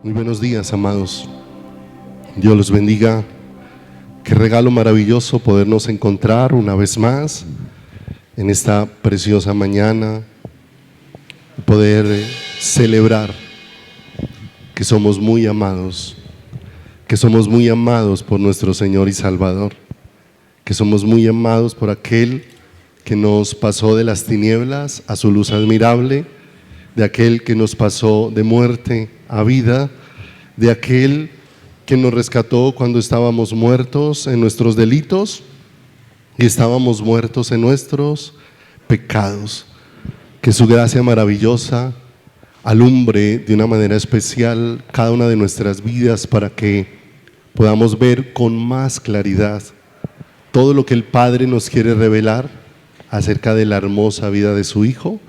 Muy buenos días, amados. Dios los bendiga. Qué regalo maravilloso podernos encontrar una vez más en esta preciosa mañana y poder celebrar que somos muy amados, que somos muy amados por nuestro Señor y Salvador, que somos muy amados por aquel que nos pasó de las tinieblas a su luz admirable, de aquel que nos pasó de muerte a vida, de aquel que nos rescató cuando estábamos muertos en nuestros delitos y estábamos muertos en nuestros pecados. Que su gracia maravillosa alumbre de una manera especial cada una de nuestras vidas para que podamos ver con más claridad todo lo que el Padre nos quiere revelar acerca de la hermosa vida de su Hijo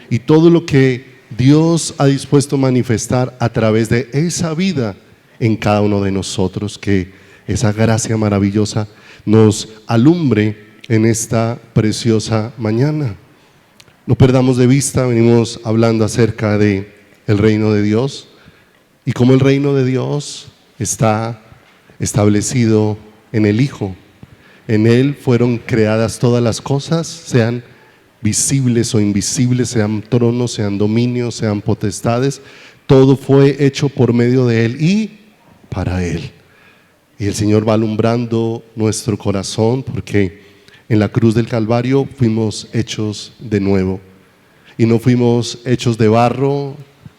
y todo lo que Dios ha dispuesto a manifestar a través de esa vida en cada uno de nosotros. Que esa gracia maravillosa nos alumbre en esta preciosa mañana. No perdamos de vista, venimos hablando acerca de el reino de Dios y cómo el reino de Dios está establecido en el Hijo. En Él fueron creadas todas las cosas, sean visibles o invisibles, sean tronos, sean dominios, sean potestades. Todo fue hecho por medio de Él y para Él. Y el Señor va alumbrando nuestro corazón porque en la cruz del Calvario fuimos hechos de nuevo. Y no fuimos hechos de barro,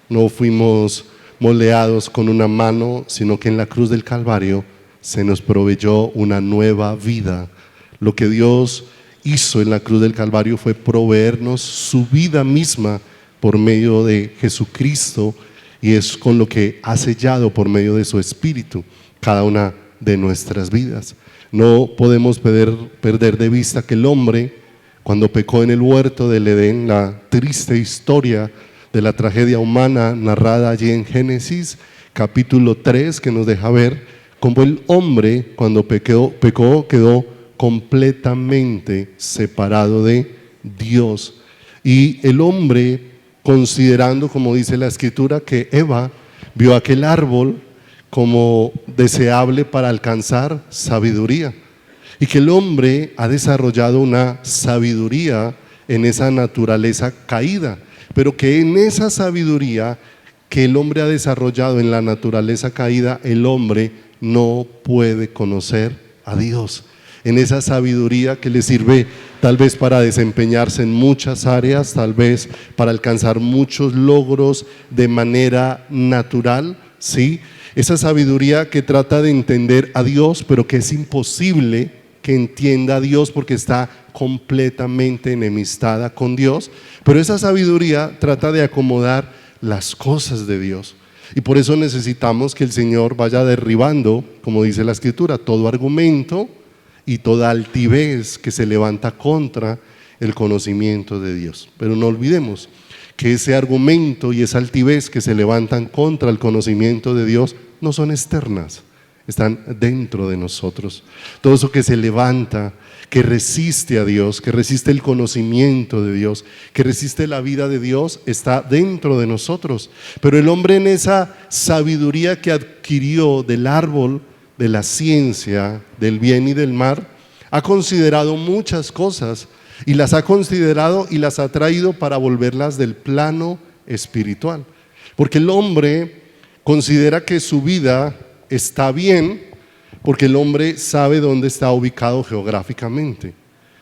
no fuimos moldeados con una mano, sino que en la cruz del Calvario se nos proveyó una nueva vida. Lo que Dios hizo en la cruz del Calvario fue proveernos su vida misma por medio de Jesucristo, y es con lo que ha sellado por medio de su Espíritu cada una de nuestras vidas. No podemos perder de vista que el hombre, cuando pecó en el huerto del Edén, la triste historia de la tragedia humana narrada allí en Génesis capítulo 3, que nos deja ver cómo el hombre cuando pecó quedó completamente separado de Dios. Y el hombre, considerando, como dice la Escritura, que Eva vio aquel árbol como deseable para alcanzar sabiduría, y que el hombre ha desarrollado una sabiduría en esa naturaleza caída, pero que en esa sabiduría que el hombre ha desarrollado en la naturaleza caída, el hombre no puede conocer a Dios. En esa sabiduría que le sirve tal vez para desempeñarse en muchas áreas, tal vez para alcanzar muchos logros de manera natural, ¿sí? Esa sabiduría que trata de entender a Dios, pero que es imposible que entienda a Dios porque está completamente enemistada con Dios. Pero esa sabiduría trata de acomodar las cosas de Dios. Y por eso necesitamos que el Señor vaya derribando, como dice la Escritura, todo argumento y toda altivez que se levanta contra el conocimiento de Dios. Pero no olvidemos que ese argumento y esa altivez que se levantan contra el conocimiento de Dios no son externas, están dentro de nosotros. Todo eso que se levanta, que resiste a Dios, que resiste el conocimiento de Dios, que resiste la vida de Dios, está dentro de nosotros. Pero el hombre, en esa sabiduría que adquirió del árbol de la ciencia, del bien y del mal, ha considerado muchas cosas y las ha considerado y las ha traído para volverlas del plano espiritual. Porque el hombre considera que su vida está bien porque el hombre sabe dónde está ubicado geográficamente,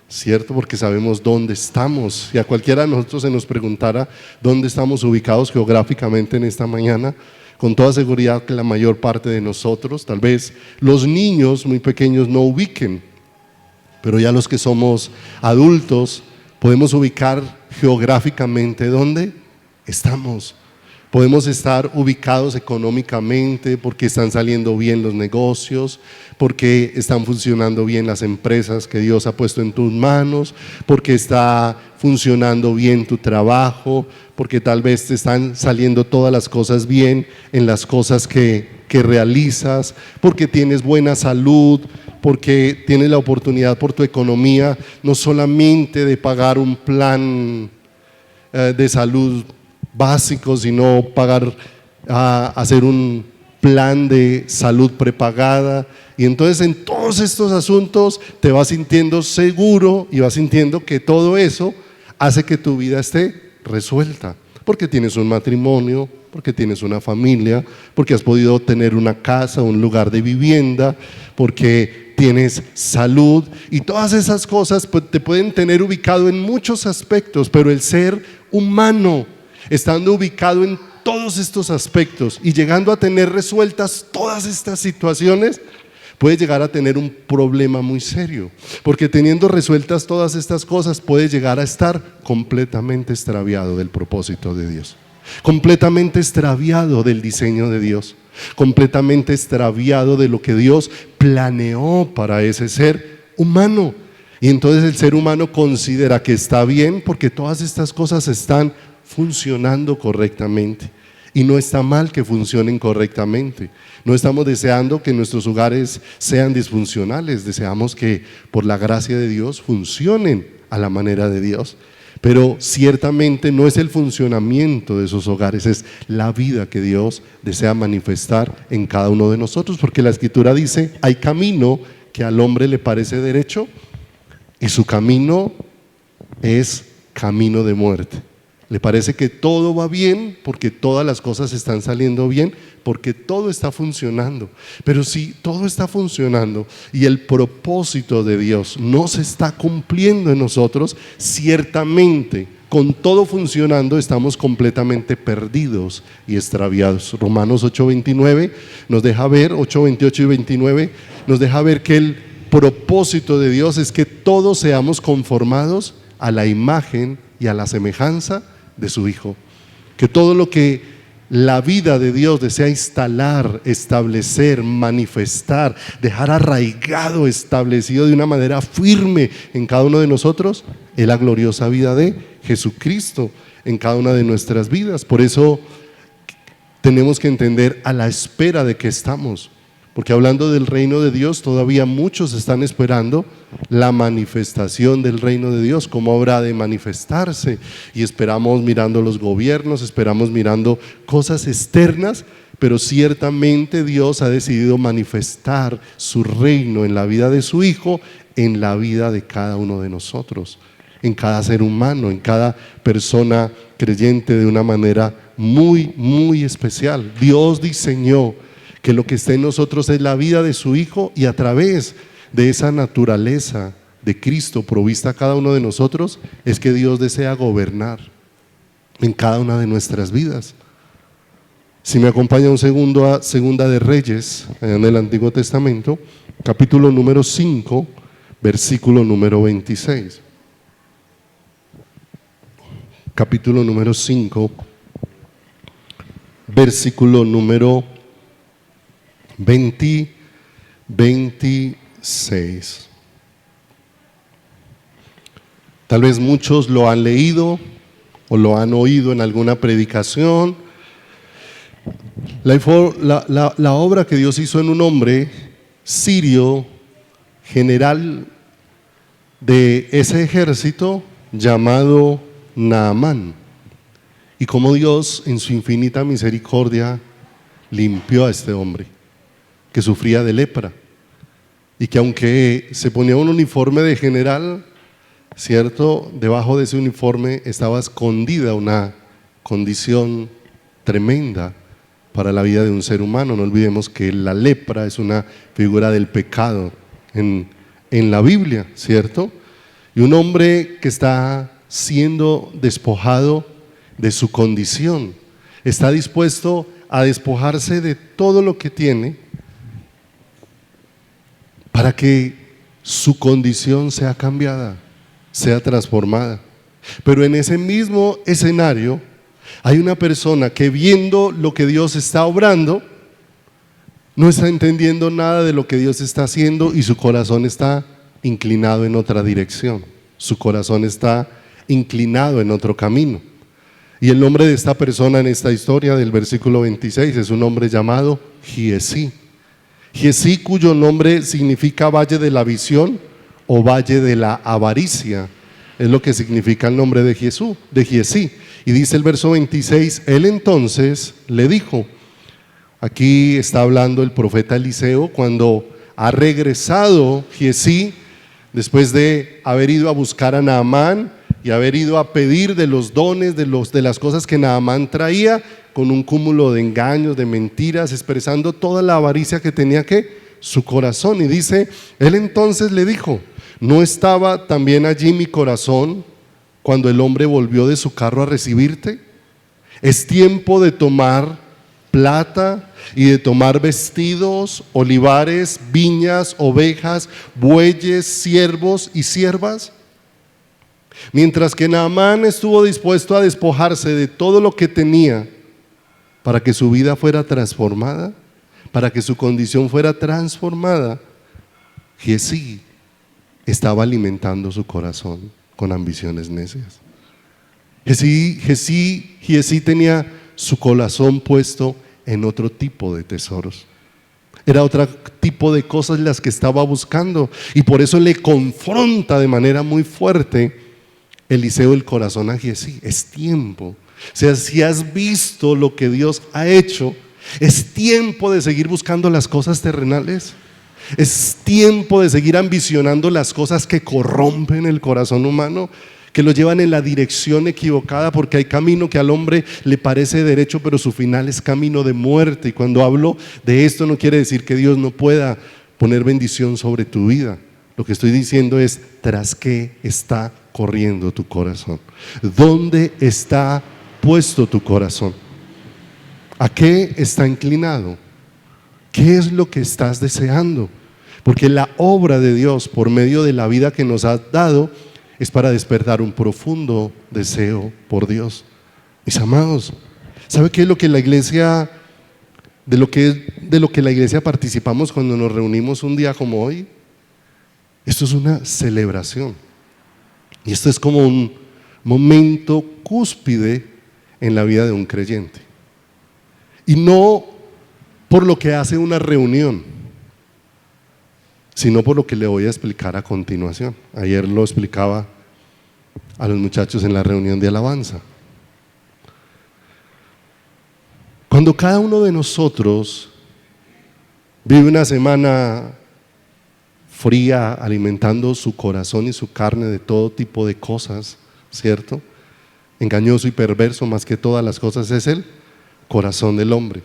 ¿cierto? Porque sabemos dónde estamos. Si a cualquiera de nosotros se nos preguntara dónde estamos ubicados geográficamente en esta mañana, con toda seguridad que la mayor parte de nosotros, tal vez los niños muy pequeños no ubiquen, pero ya los que somos adultos podemos ubicar geográficamente dónde estamos. Podemos estar ubicados económicamente porque están saliendo bien los negocios, porque están funcionando bien las empresas que Dios ha puesto en tus manos, porque está funcionando bien tu trabajo, porque tal vez te están saliendo todas las cosas bien en las cosas que realizas, porque tienes buena salud, porque tienes la oportunidad por tu economía no solamente de pagar un plan de salud básico, sino pagar a hacer un plan de salud prepagada, y entonces en todos estos asuntos te vas sintiendo seguro y vas sintiendo que todo eso hace que tu vida esté resuelta, porque tienes un matrimonio, porque tienes una familia, porque has podido tener una casa, un lugar de vivienda, porque tienes salud, y todas esas cosas pues, te pueden tener ubicado en muchos aspectos, pero el ser humano, estando ubicado en todos estos aspectos y llegando a tener resueltas todas estas situaciones, puede llegar a tener un problema muy serio, porque teniendo resueltas todas estas cosas puede llegar a estar completamente extraviado del propósito de Dios, completamente extraviado del diseño de Dios, completamente extraviado de lo que Dios planeó para ese ser humano. Y entonces el ser humano considera que está bien porque todas estas cosas están funcionando correctamente, y no está mal que funcionen correctamente. No estamos deseando que nuestros hogares sean disfuncionales, deseamos que por la gracia de Dios funcionen a la manera de Dios, pero ciertamente no es el funcionamiento de esos hogares, es la vida que Dios desea manifestar en cada uno de nosotros, porque la Escritura dice: hay camino que al hombre le parece derecho y su camino es camino de muerte. Le parece que todo va bien porque todas las cosas están saliendo bien, porque todo está funcionando. Pero si todo está funcionando y el propósito de Dios no se está cumpliendo en nosotros, ciertamente con todo funcionando estamos completamente perdidos y extraviados. Romanos 8:29 nos deja ver, 8:28 y 29 nos deja ver que el propósito de Dios es que todos seamos conformados a la imagen y a la semejanza de su Hijo, que todo lo que la vida de Dios desea instalar, establecer, manifestar, dejar arraigado, establecido de una manera firme en cada uno de nosotros, es la gloriosa vida de Jesucristo en cada una de nuestras vidas. Por eso tenemos que entender a la espera de que estamos, porque hablando del reino de Dios, todavía muchos están esperando la manifestación del reino de Dios, cómo habrá de manifestarse, y esperamos mirando los gobiernos, esperamos mirando cosas externas, pero ciertamente Dios ha decidido manifestar su reino en la vida de su Hijo, en la vida de cada uno de nosotros, en cada ser humano, en cada persona creyente, de una manera muy, muy especial. Dios diseñó que lo que está en nosotros es la vida de su Hijo, y a través de esa naturaleza de Cristo provista a cada uno de nosotros es que Dios desea gobernar en cada una de nuestras vidas. Si me acompaña un segundo a Segunda de Reyes, en el Antiguo Testamento, capítulo número 5, versículo número 26. Capítulo número 5, versículo número 26. Tal vez muchos lo han leído o lo han oído en alguna predicación. La obra que Dios hizo en un hombre sirio, general de ese ejército, llamado Naamán, y cómo Dios en su infinita misericordia limpió a este hombre que sufría de lepra, y que aunque se ponía un uniforme de general, cierto, debajo de ese uniforme estaba escondida una condición tremenda para la vida de un ser humano. No olvidemos que la lepra es una figura del pecado en la Biblia, ¿cierto? Y un hombre que está siendo despojado de su condición, está dispuesto a despojarse de todo lo que tiene para que su condición sea cambiada, sea transformada. Pero en ese mismo escenario hay una persona que, viendo lo que Dios está obrando, no está entendiendo nada de lo que Dios está haciendo, y su corazón está inclinado en otra dirección, su corazón está inclinado en otro camino. Y el nombre de esta persona en esta historia del versículo 26 es un hombre llamado Giezi. Giezi, cuyo nombre significa valle de la visión o valle de la avaricia, es lo que significa el nombre de Giezi. Y dice el verso 26, él entonces le dijo: Aquí está hablando el profeta Eliseo cuando ha regresado Giesí después de haber ido a buscar a Naamán y haber ido a pedir de los dones, de las cosas que Naamán traía, con un cúmulo de engaños, de mentiras, expresando toda la avaricia que tenía su corazón. Y dice, él entonces le dijo, ¿no estaba también allí mi corazón cuando el hombre volvió de su carro a recibirte? Es tiempo de tomar plata y de tomar vestidos, olivares, viñas, ovejas, bueyes, siervos y siervas. Mientras que Naamán estuvo dispuesto a despojarse de todo lo que tenía para que su vida fuera transformada, para que su condición fuera transformada, Giesí estaba alimentando su corazón con ambiciones necias. Giesí tenía su corazón puesto en otro tipo de tesoros. Era otro tipo de cosas las que estaba buscando, y por eso le confronta de manera muy fuerte Eliseo el corazón a Giesí. Es tiempo. O sea, si has visto lo que Dios ha hecho, es tiempo de seguir buscando las cosas terrenales. Es tiempo de seguir ambicionando las cosas que corrompen el corazón humano, que lo llevan en la dirección equivocada, porque hay camino que al hombre le parece derecho, pero su final es camino de muerte. Y cuando hablo de esto no quiere decir que Dios no pueda poner bendición sobre tu vida. Lo que estoy diciendo es, ¿tras qué está corriendo tu corazón? ¿Dónde está puesto tu corazón? ¿A qué está inclinado? ¿Qué es lo que estás deseando? Porque la obra de Dios por medio de la vida que nos ha dado es para despertar un profundo deseo por Dios. Mis amados, ¿sabe qué es lo que la iglesia, de lo que la iglesia participamos cuando nos reunimos un día como hoy? Esto es una celebración, y esto es como un momento cúspide en la vida de un creyente, y no por lo que hace una reunión, sino por lo que le voy a explicar a continuación. Ayer lo explicaba a los muchachos en la reunión de alabanza. Cuando cada uno de nosotros vive una semana fría, alimentando su corazón y su carne de todo tipo de cosas, ¿cierto? Engañoso y perverso más que todas las cosas es el corazón del hombre,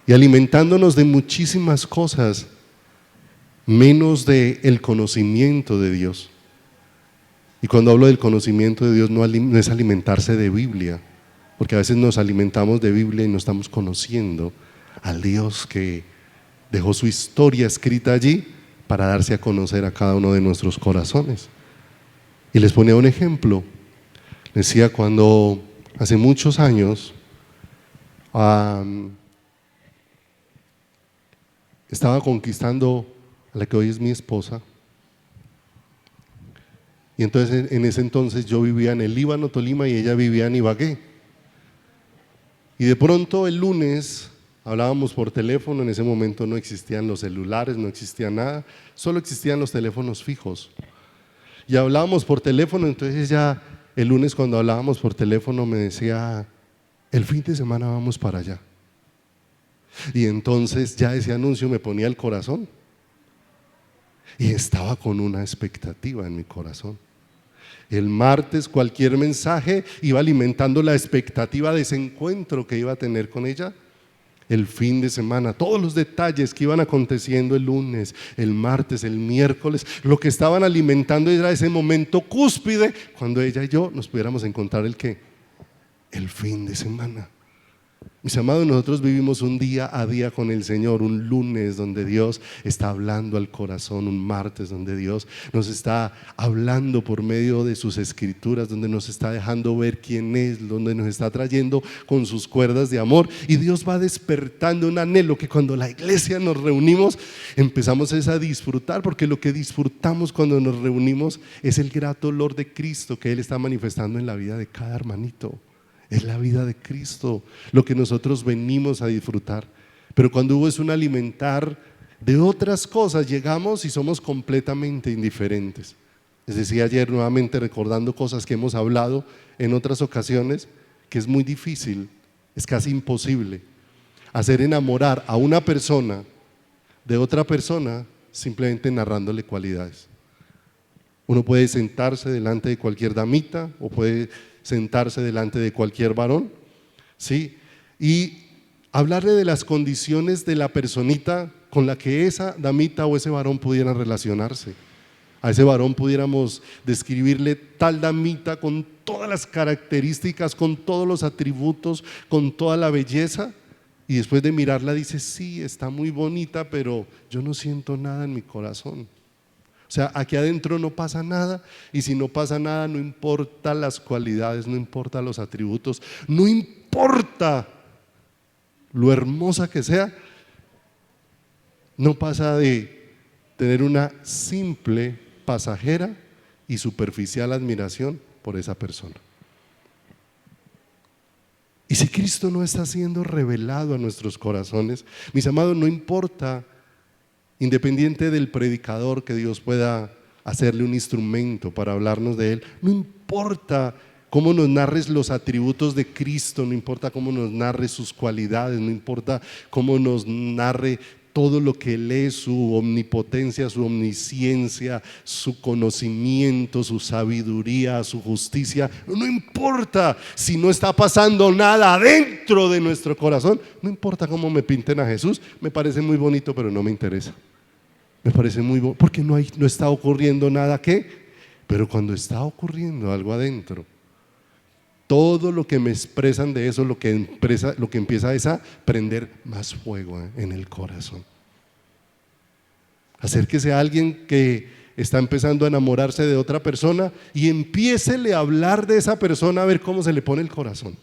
y alimentándonos de muchísimas cosas menos de el conocimiento de Dios. Y cuando hablo del conocimiento de Dios no es alimentarse de Biblia, porque a veces nos alimentamos de Biblia y no estamos conociendo al Dios que dejó su historia escrita allí para darse a conocer a cada uno de nuestros corazones. Y les ponía un ejemplo. Decía, cuando hace muchos años estaba conquistando a la que hoy es mi esposa, y entonces en ese entonces yo vivía en el Líbano, Tolima, y ella vivía en Ibagué. Y de pronto el lunes hablábamos por teléfono. En ese momento no existían los celulares, no existía nada, solo existían los teléfonos fijos. Y hablábamos por teléfono. Entonces ya el lunes, cuando hablábamos por teléfono, me decía, el fin de semana vamos para allá. Y entonces ya ese anuncio me ponía el corazón, y estaba con una expectativa en mi corazón. El martes cualquier mensaje iba alimentando la expectativa de ese encuentro que iba a tener con ella. El fin de semana, todos los detalles que iban aconteciendo el lunes, el martes, el miércoles, lo que estaban alimentando era ese momento cúspide cuando ella y yo nos pudiéramos encontrar el fin de semana. Mis amados, nosotros vivimos un día a día con el Señor, un lunes donde Dios está hablando al corazón, un martes donde Dios nos está hablando por medio de sus escrituras, donde nos está dejando ver quién es, donde nos está trayendo con sus cuerdas de amor, y Dios va despertando un anhelo que cuando la iglesia nos reunimos empezamos a disfrutar, porque lo que disfrutamos cuando nos reunimos es el grato olor de Cristo que Él está manifestando en la vida de cada hermanito. Es la vida de Cristo lo que nosotros venimos a disfrutar. Pero cuando hubo es un alimentar de otras cosas, llegamos y somos completamente indiferentes. Les decía ayer, nuevamente recordando cosas que hemos hablado en otras ocasiones, que es muy difícil, es casi imposible hacer enamorar a una persona de otra persona simplemente narrándole cualidades. Uno puede sentarse delante de cualquier damita o puede sentarse delante de cualquier varón, ¿sí? Y hablarle de las condiciones de la personita con la que esa damita o ese varón pudieran relacionarse. A ese varón pudiéramos describirle tal damita con todas las características, con todos los atributos, con toda la belleza, y después de mirarla dice, sí, está muy bonita, pero yo no siento nada en mi corazón. O sea, aquí adentro no pasa nada, y si no pasa nada, no importa las cualidades, no importa los atributos, no importa lo hermosa que sea, no pasa de tener una simple, pasajera y superficial admiración por esa persona. Y si Cristo no está siendo revelado a nuestros corazones, mis amados, no importa, independiente del predicador que Dios pueda hacerle un instrumento para hablarnos de Él, no importa cómo nos narres los atributos de Cristo, no importa cómo nos narre sus cualidades, no importa cómo nos narre todo lo que Él es, su omnipotencia, su omnisciencia, su conocimiento, su sabiduría, su justicia, no importa si no está pasando nada dentro de nuestro corazón, no importa cómo me pinten a Jesús, me parece muy bonito, pero no me interesa. Me parece muy bonito, porque no está ocurriendo nada pero cuando está ocurriendo algo adentro, todo lo que me expresan de eso, lo que empieza es a prender más fuego en el corazón. Acérquese a alguien que está empezando a enamorarse de otra persona y empiécele a hablar de esa persona, a ver cómo se le pone el corazón.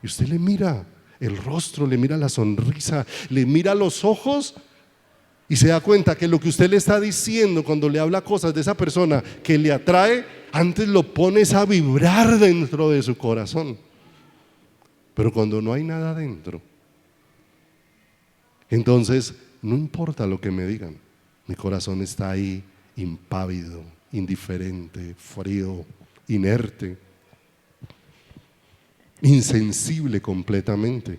Y usted le mira el rostro, le mira la sonrisa, le mira los ojos y se da cuenta que lo que usted le está diciendo cuando le habla cosas de esa persona que le atrae, antes lo pones a vibrar dentro de su corazón. Pero cuando no hay nada dentro, entonces no importa lo que me digan, mi corazón está ahí impávido, indiferente, frío, inerte, insensible completamente.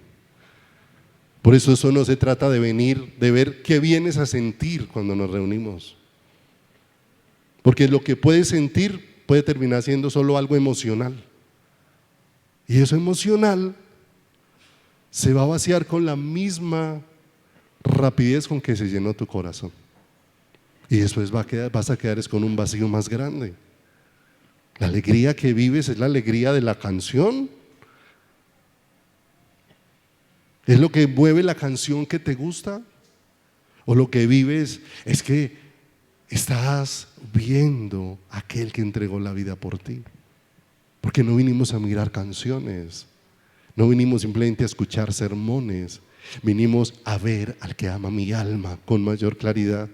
Por eso no se trata de ver qué vienes a sentir cuando nos reunimos. Porque lo que puedes sentir puede terminar siendo solo algo emocional. Y eso emocional se va a vaciar con la misma rapidez con que se llenó tu corazón. Y después vas a quedar con un vacío más grande. La alegría que vives es la alegría de la canción. ¿Es lo que mueve la canción que te gusta? ¿O lo que vives es que estás viendo a aquel que entregó la vida por ti? Porque no vinimos a mirar canciones, no vinimos simplemente a escuchar sermones, vinimos a ver al que ama mi alma con mayor claridad,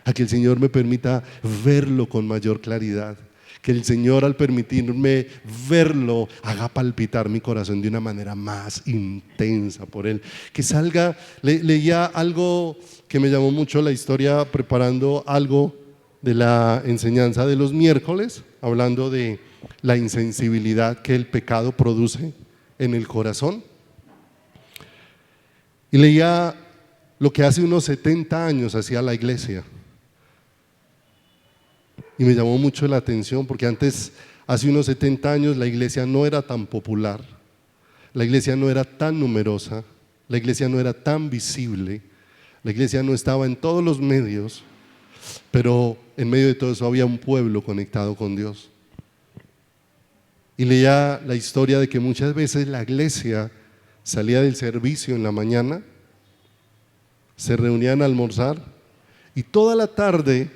a que el Señor me permita verlo con mayor claridad, que el Señor, al permitirme verlo, haga palpitar mi corazón de una manera más intensa por Él. Que salga, leía algo que me llamó mucho la historia preparando algo de la enseñanza de los miércoles, hablando de la insensibilidad que el pecado produce en el corazón. Y leía lo que hace unos 70 años hacía la iglesia. Y me llamó mucho la atención porque hace unos 70 años, la iglesia no era tan popular, la iglesia no era tan numerosa, la iglesia no era tan visible, la iglesia no estaba en todos los medios, pero en medio de todo eso había un pueblo conectado con Dios. Y leía la historia de que muchas veces la iglesia salía del servicio en la mañana, se reunían a almorzar y toda la tarde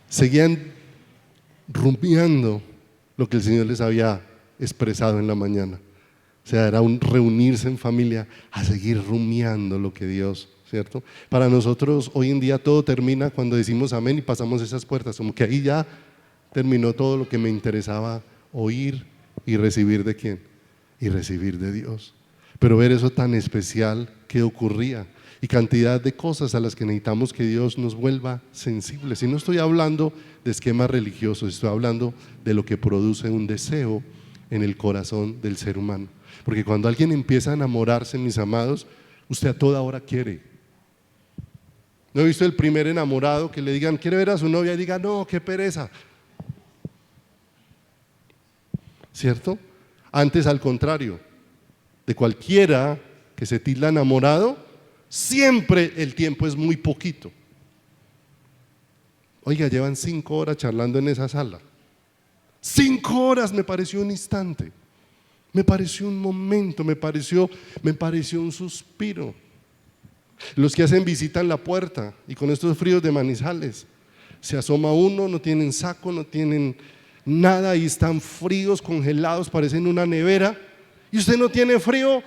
seguían rumiando lo que el Señor les había expresado en la mañana. O sea, era un reunirse en familia a seguir rumiando lo que Dios, ¿cierto? Para nosotros hoy en día todo termina cuando decimos amén y pasamos esas puertas, como que ahí ya terminó todo lo que me interesaba oír y recibir de quién, y recibir de Dios. Pero ver eso tan especial que ocurría y cantidad de cosas a las que necesitamos que Dios nos vuelva sensibles. Y no estoy hablando de esquemas religiosos, estoy hablando de lo que produce un deseo en el corazón del ser humano. Porque cuando alguien empieza a enamorarse, mis amados, Usted a toda hora quiere. ¿No he visto el primer enamorado que le digan, quiere ver a su novia y diga, no, qué pereza? ¿Cierto? Antes, al contrario, de cualquiera que se tilda enamorado, siempre el tiempo es muy poquito. Oiga, llevan 5 horas charlando en esa sala. 5 horas me pareció un instante, me pareció un momento, me pareció un suspiro. Los que hacen visita en la puerta y con estos fríos de Manizales, se asoma uno, no tienen saco, no tienen nada y están fríos, congelados, parecen una nevera. Y usted no tiene frío,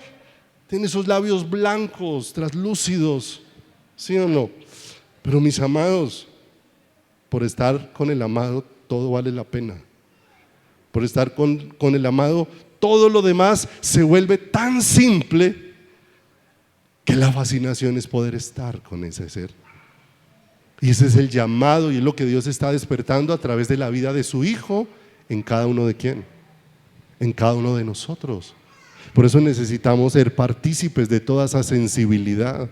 tiene esos labios blancos, traslúcidos, ¿sí o no? Pero mis amados, por estar con el amado todo vale la pena. Por estar con el amado todo lo demás se vuelve tan simple que la fascinación es poder estar con ese ser. Y ese es el llamado y es lo que Dios está despertando a través de la vida de su Hijo en cada uno de quién, en cada uno de nosotros. Por eso necesitamos ser partícipes de toda esa sensibilidad.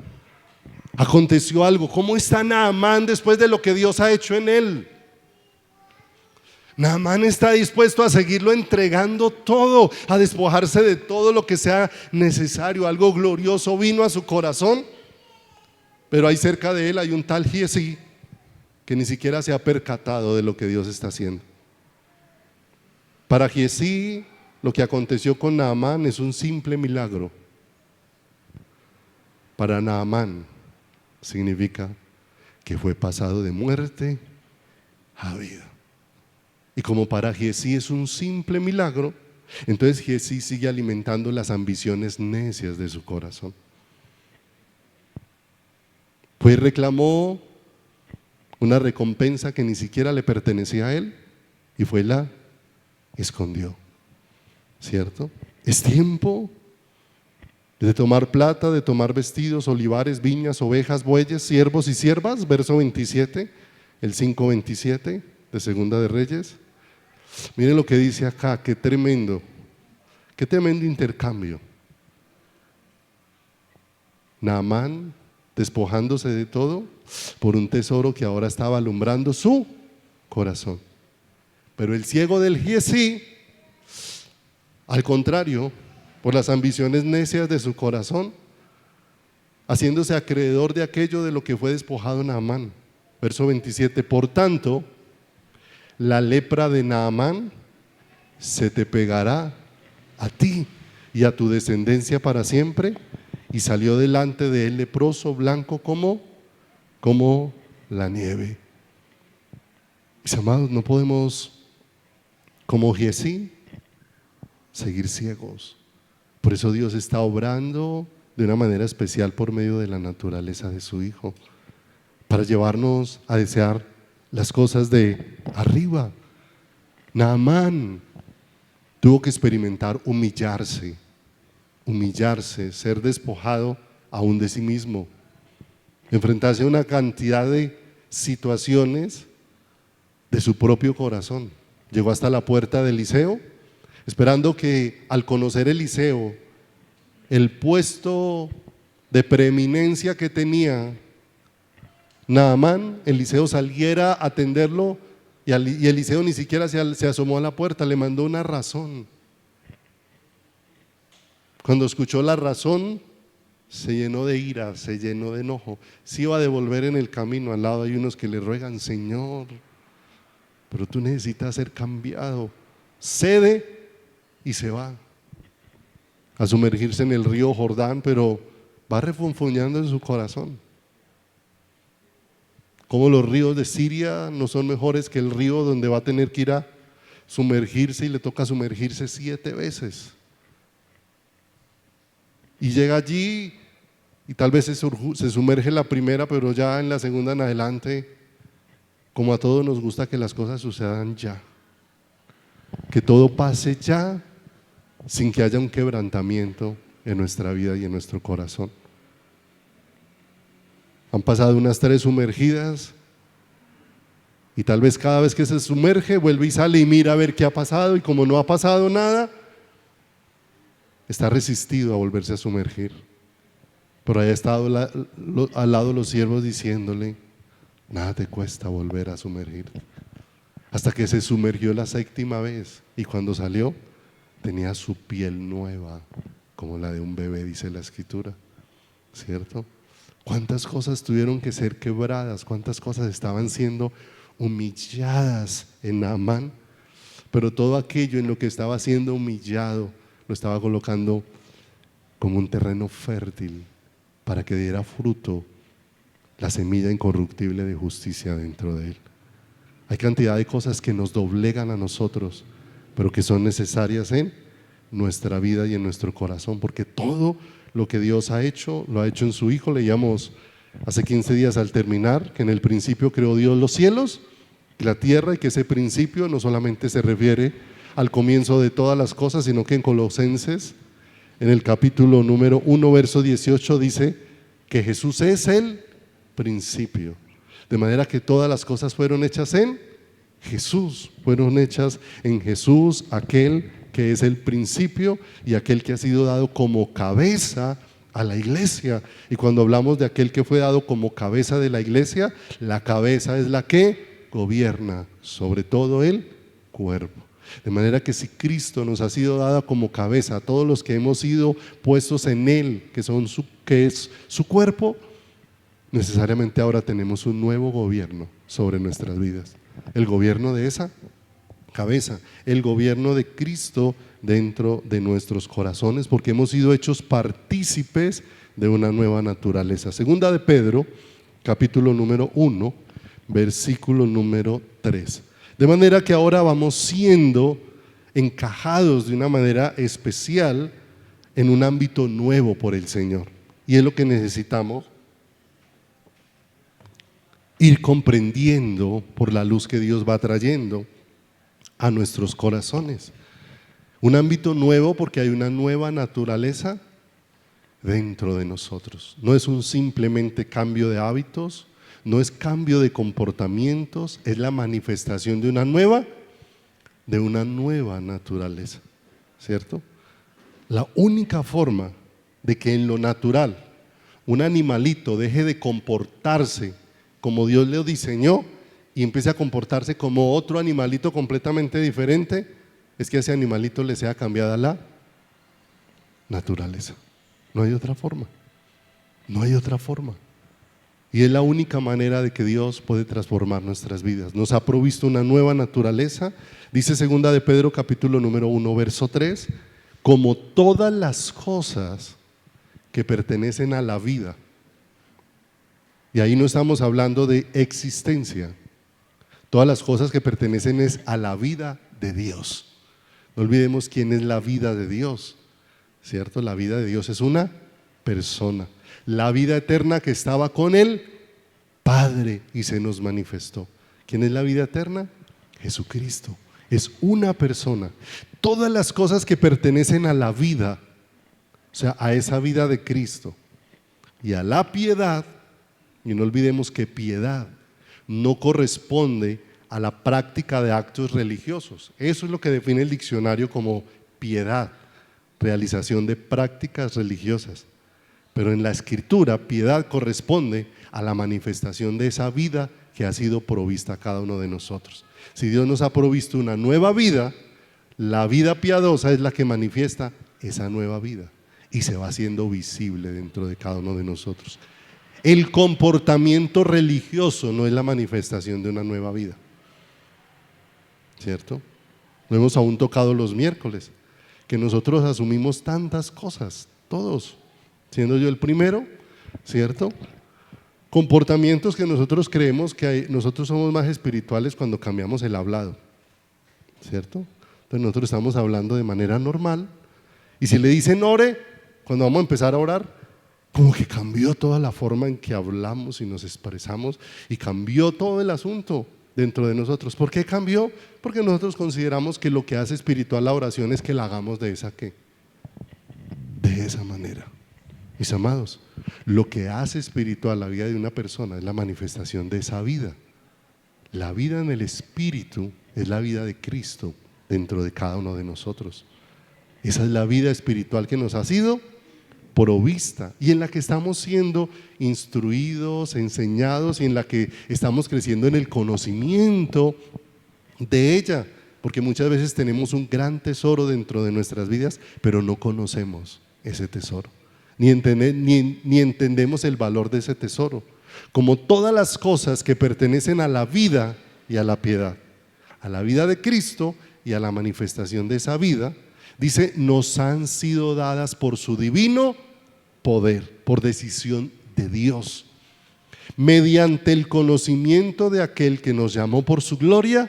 Aconteció algo. ¿Cómo está Naamán después de lo que Dios ha hecho en él? Naamán está dispuesto a seguirlo entregando todo, a despojarse de todo lo que sea necesario. Algo glorioso vino a su corazón, pero ahí cerca de él hay un tal Giesi que ni siquiera se ha percatado de lo que Dios está haciendo. Para Giesi, lo que aconteció con Naamán es un simple milagro. Para Naamán significa que fue pasado de muerte a vida. Y como para Giesi es un simple milagro, entonces Giesi sigue alimentando las ambiciones necias de su corazón. Pues reclamó una recompensa que ni siquiera le pertenecía a él y fue la escondió, ¿cierto? Es tiempo de tomar plata, de tomar vestidos, olivares, viñas, ovejas, bueyes, siervos y siervas, verso 27, el 5:27 de Segunda de Reyes. Miren lo que dice acá, qué tremendo intercambio. Naamán despojándose de todo por un tesoro que ahora estaba alumbrando su corazón. Pero el ciego del Giesi, al contrario, por las ambiciones necias de su corazón, haciéndose acreedor de aquello de lo que fue despojado Naamán. Verso 27, por tanto, la lepra de Naamán se te pegará a ti y a tu descendencia para siempre. Y salió delante de él leproso, blanco como la nieve. Mis amados, no podemos, como Giesi, seguir ciegos. Por eso Dios está obrando de una manera especial por medio de la naturaleza de su Hijo, para llevarnos a desear las cosas de arriba. Naamán tuvo que experimentar humillarse, ser despojado aún de sí mismo, enfrentarse a una cantidad de situaciones de su propio corazón. Llegó hasta la puerta de Eliseo, esperando que al conocer Eliseo el puesto de preeminencia que tenía Naamán, Eliseo saliera a atenderlo y Eliseo ni siquiera se asomó a la puerta, le mandó una razón. Cuando escuchó la razón, se llenó de ira, se llenó de enojo. Se iba a devolver en el camino. Al lado hay unos que le ruegan, Señor, pero tú necesitas ser cambiado. Cede y se va a sumergirse en el río Jordán, pero va refunfuñando en su corazón. Como los ríos de Siria no son mejores que el río donde va a tener que ir a sumergirse y le toca sumergirse 7 veces. Y llega allí y tal vez se sumerge la primera, pero ya en la segunda en adelante, como a todos nos gusta que las cosas sucedan ya, que todo pase ya, sin que haya un quebrantamiento en nuestra vida y en nuestro corazón. Han pasado unas 3 sumergidas y tal vez cada vez que se sumerge vuelve y sale y mira a ver qué ha pasado, y como no ha pasado nada, está resistido a volverse a sumergir. Pero haya estado al lado de los siervos diciéndole: nada te cuesta volver a sumergirte. Hasta que se sumergió la 7ª vez, y cuando salió tenía su piel nueva como la de un bebé, dice la Escritura, ¿cierto? Cuántas cosas tuvieron que ser quebradas, cuántas cosas estaban siendo humilladas en Naamán, pero todo aquello en lo que estaba siendo humillado lo estaba colocando como un terreno fértil para que diera fruto la semilla incorruptible de justicia dentro de él. Hay cantidad de cosas que nos doblegan a nosotros, pero que son necesarias en nuestra vida y en nuestro corazón, porque todo lo que Dios ha hecho, lo ha hecho en su Hijo. Leíamos hace 15 días al terminar que en el principio creó Dios los cielos y la tierra, y que ese principio no solamente se refiere al comienzo de todas las cosas, sino que en Colosenses, en el capítulo número 1, verso 18, dice que Jesús es el principio, de manera que todas las cosas fueron hechas en Jesús, fueron hechas en Jesús, aquel que es el principio y aquel que ha sido dado como cabeza a la iglesia. Y cuando hablamos de aquel que fue dado como cabeza de la iglesia, la cabeza es la que gobierna sobre todo el cuerpo. De manera que si Cristo nos ha sido dado como cabeza a todos los que hemos sido puestos en Él, que es su cuerpo, necesariamente ahora tenemos un nuevo gobierno sobre nuestras vidas. El gobierno de esa cabeza, el gobierno de Cristo dentro de nuestros corazones, porque hemos sido hechos partícipes de una nueva naturaleza. Segunda de Pedro, capítulo número 1, versículo número 3. De manera que ahora vamos siendo encajados de una manera especial en un ámbito nuevo por el Señor. Y es lo que necesitamos ir comprendiendo por la luz que Dios va trayendo a nuestros corazones. Un ámbito nuevo porque hay una nueva naturaleza dentro de nosotros. No es un simplemente cambio de hábitos, no es cambio de comportamientos, es la manifestación de una nueva naturaleza, ¿cierto? La única forma de que en lo natural un animalito deje de comportarse como Dios lo diseñó y empiece a comportarse como otro animalito completamente diferente, es que a ese animalito le sea cambiada la naturaleza. No hay otra forma, no hay otra forma. Y es la única manera de que Dios puede transformar nuestras vidas. Nos ha provisto una nueva naturaleza. Dice segunda de Pedro capítulo número 1, verso 3, como todas las cosas que pertenecen a la vida. Y ahí no estamos hablando de existencia. Todas las cosas que pertenecen es a la vida de Dios. No olvidemos quién es la vida de Dios, ¿cierto? La vida de Dios es una persona. La vida eterna que estaba con el Padre y se nos manifestó. ¿Quién es la vida eterna? Jesucristo. Es una persona. Todas las cosas que pertenecen a la vida, o sea, a esa vida de Cristo y a la piedad, y no olvidemos que piedad no corresponde a la práctica de actos religiosos. Eso es lo que define el diccionario como piedad, realización de prácticas religiosas. Pero en la Escritura, piedad corresponde a la manifestación de esa vida que ha sido provista a cada uno de nosotros. Si Dios nos ha provisto una nueva vida, la vida piadosa es la que manifiesta esa nueva vida y se va haciendo visible dentro de cada uno de nosotros. El comportamiento religioso no es la manifestación de una nueva vida, ¿cierto? Lo hemos aún tocado los miércoles, que nosotros asumimos tantas cosas, todos, siendo yo el primero, ¿cierto? Comportamientos que nosotros creemos que nosotros somos más espirituales cuando cambiamos el hablado, ¿cierto? Entonces nosotros estamos hablando de manera normal y si le dicen ore, cuando vamos a empezar a orar, como que cambió toda la forma en que hablamos y nos expresamos y cambió todo el asunto dentro de nosotros. ¿Por qué cambió? Porque nosotros consideramos que lo que hace espiritual la oración es que la hagamos de esa manera. Mis amados, lo que hace espiritual la vida de una persona es la manifestación de esa vida. La vida en el Espíritu es la vida de Cristo dentro de cada uno de nosotros. Esa es la vida espiritual que nos ha sido provista y en la que estamos siendo instruidos, enseñados y en la que estamos creciendo en el conocimiento de ella, porque muchas veces tenemos un gran tesoro dentro de nuestras vidas, pero no conocemos ese tesoro, ni entendemos el valor de ese tesoro, como todas las cosas que pertenecen a la vida y a la piedad, a la vida de Cristo y a la manifestación de esa vida. Dice, nos han sido dadas por su divino poder, por decisión de Dios, mediante el conocimiento de aquel que nos llamó por su gloria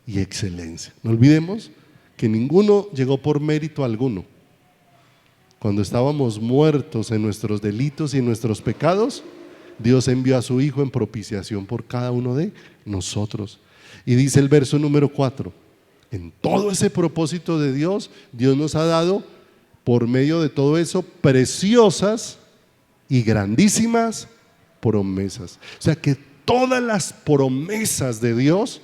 y excelencia. No olvidemos que ninguno llegó por mérito alguno. Cuando estábamos muertos en nuestros delitos y en nuestros pecados, Dios envió a su Hijo en propiciación por cada uno de nosotros. Y dice el verso número 4, en todo ese propósito de Dios, Dios nos ha dado por medio de todo eso preciosas y grandísimas promesas. O sea que todas las promesas de Dios,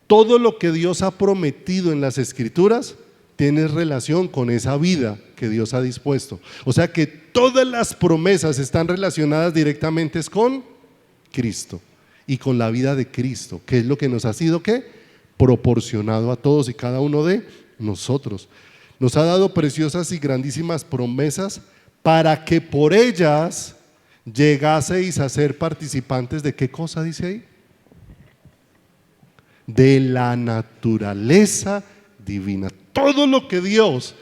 todo lo que Dios ha prometido en las Escrituras, tiene relación con esa vida que Dios ha dispuesto. O sea que todas las promesas están relacionadas directamente con Cristo y con la vida de Cristo, que es lo que nos ha sido ¿qué? Proporcionado a todos y cada uno de nosotros. Nos ha dado preciosas y grandísimas promesas para que por ellas llegaseis a ser participantes de ¿qué cosa dice ahí? De la naturaleza divina. Todo lo que Dios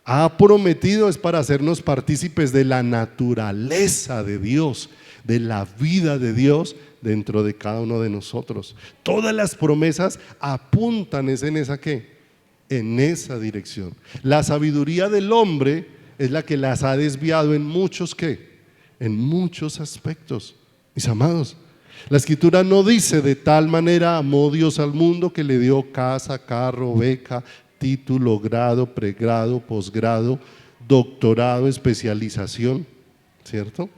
ha prometido es para hacernos partícipes de la naturaleza de Dios, de la vida de Dios dentro de cada uno de nosotros. Todas las promesas apuntan en esa ¿qué? En esa dirección. La sabiduría del hombre es la que las ha desviado en muchos ¿qué? En muchos aspectos. Mis amados, la Escritura no dice de tal manera amó Dios al mundo que le dio casa, carro, beca, título, grado, pregrado, posgrado, doctorado, especialización, ¿cierto?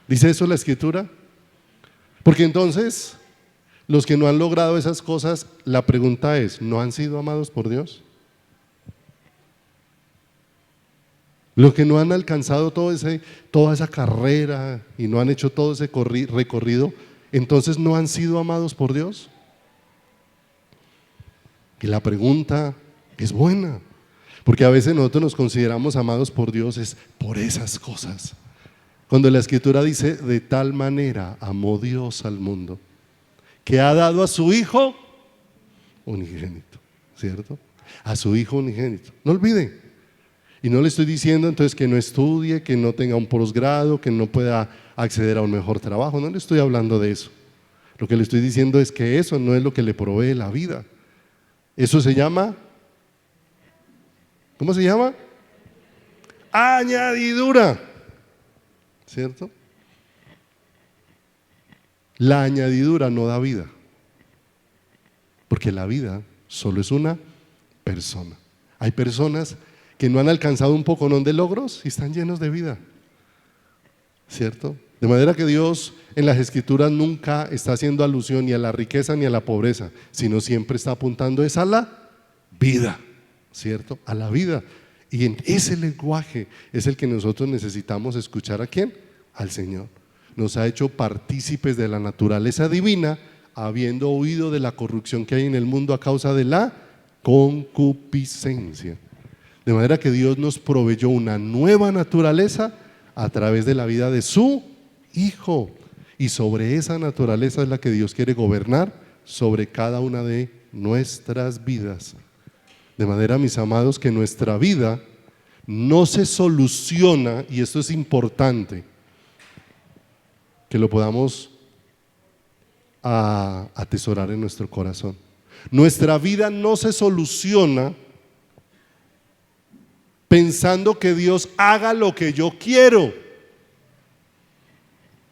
¿Dice eso la Escritura? Porque entonces los que no han logrado esas cosas, la pregunta es, ¿no han sido amados por Dios? Los que no han alcanzado toda esa carrera y no han hecho todo ese recorrido, entonces ¿no han sido amados por Dios? Y la pregunta es buena, porque a veces nosotros nos consideramos amados por Dios es por esas cosas. Cuando la Escritura dice, de tal manera amó Dios al mundo, que ha dado a su Hijo unigénito, ¿cierto? A su Hijo unigénito. No olviden. Y no le estoy diciendo entonces que no estudie, que no tenga un posgrado, que no pueda acceder a un mejor trabajo. No le estoy hablando de eso. Lo que le estoy diciendo es que eso no es lo que le provee la vida. Eso se llama, ¿cómo se llama? Añadidura, ¿cierto? La añadidura no da vida, porque la vida solo es una persona. Hay personas que no han alcanzado un poconón de logros y están llenos de vida, ¿cierto? De manera que Dios en las Escrituras nunca está haciendo alusión ni a la riqueza ni a la pobreza, sino siempre está apuntando es a la vida, ¿cierto? A la vida. Y en ese lenguaje es el que nosotros necesitamos escuchar. ¿A quién? Al Señor. Nos ha hecho partícipes de la naturaleza divina, habiendo huido de la corrupción que hay en el mundo a causa de la concupiscencia. De manera que Dios nos proveyó una nueva naturaleza a través de la vida de su Hijo. Y sobre esa naturaleza es la que Dios quiere gobernar sobre cada una de nuestras vidas. De manera, mis amados, que nuestra vida no se soluciona, y esto es importante, que lo podamos atesorar en nuestro corazón. Nuestra vida no se soluciona pensando que Dios haga lo que yo quiero,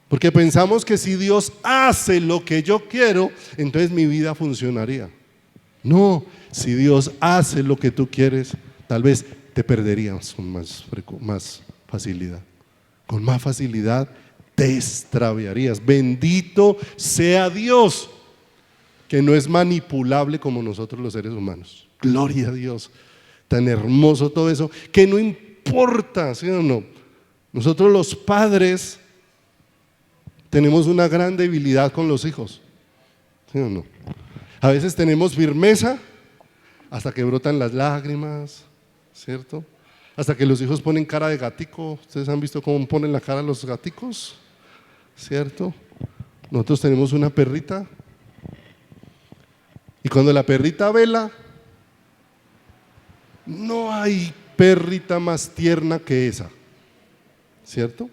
porque pensamos que si Dios hace lo que yo quiero, entonces mi vida funcionaría. No, si Dios hace lo que tú quieres, tal vez te perderías con más facilidad. Con más facilidad te extraviarías. Bendito sea Dios, que no es manipulable como nosotros los seres humanos. Gloria a Dios. Tan hermoso todo eso, que no importa, ¿sí o no? Nosotros los padres tenemos una gran debilidad con los hijos, ¿sí o no? A veces tenemos firmeza hasta que brotan las lágrimas, ¿cierto? Hasta que los hijos ponen cara de gatico. ¿Ustedes han visto cómo ponen la cara los gaticos? ¿Cierto? Nosotros tenemos una perrita y cuando la perrita vela, no hay perrita más tierna que esa, ¿cierto?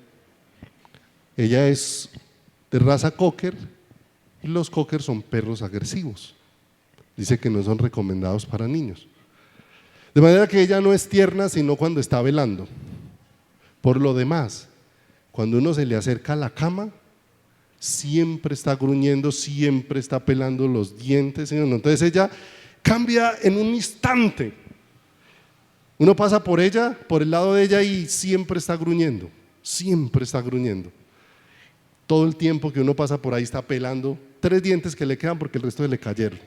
Ella es de raza cocker y los cocker son perros agresivos. Dice que no son recomendados para niños. De manera que ella no es tierna sino cuando está velando. Por lo demás, cuando uno se le acerca a la cama, siempre está gruñendo, siempre está pelando los dientes, ¿sí? Entonces ella cambia en un instante. Uno pasa por ella, por el lado de ella y siempre está gruñendo, siempre está gruñendo. Todo el tiempo que uno pasa por ahí está pelando 3 dientes que le quedan porque el resto le cayeron.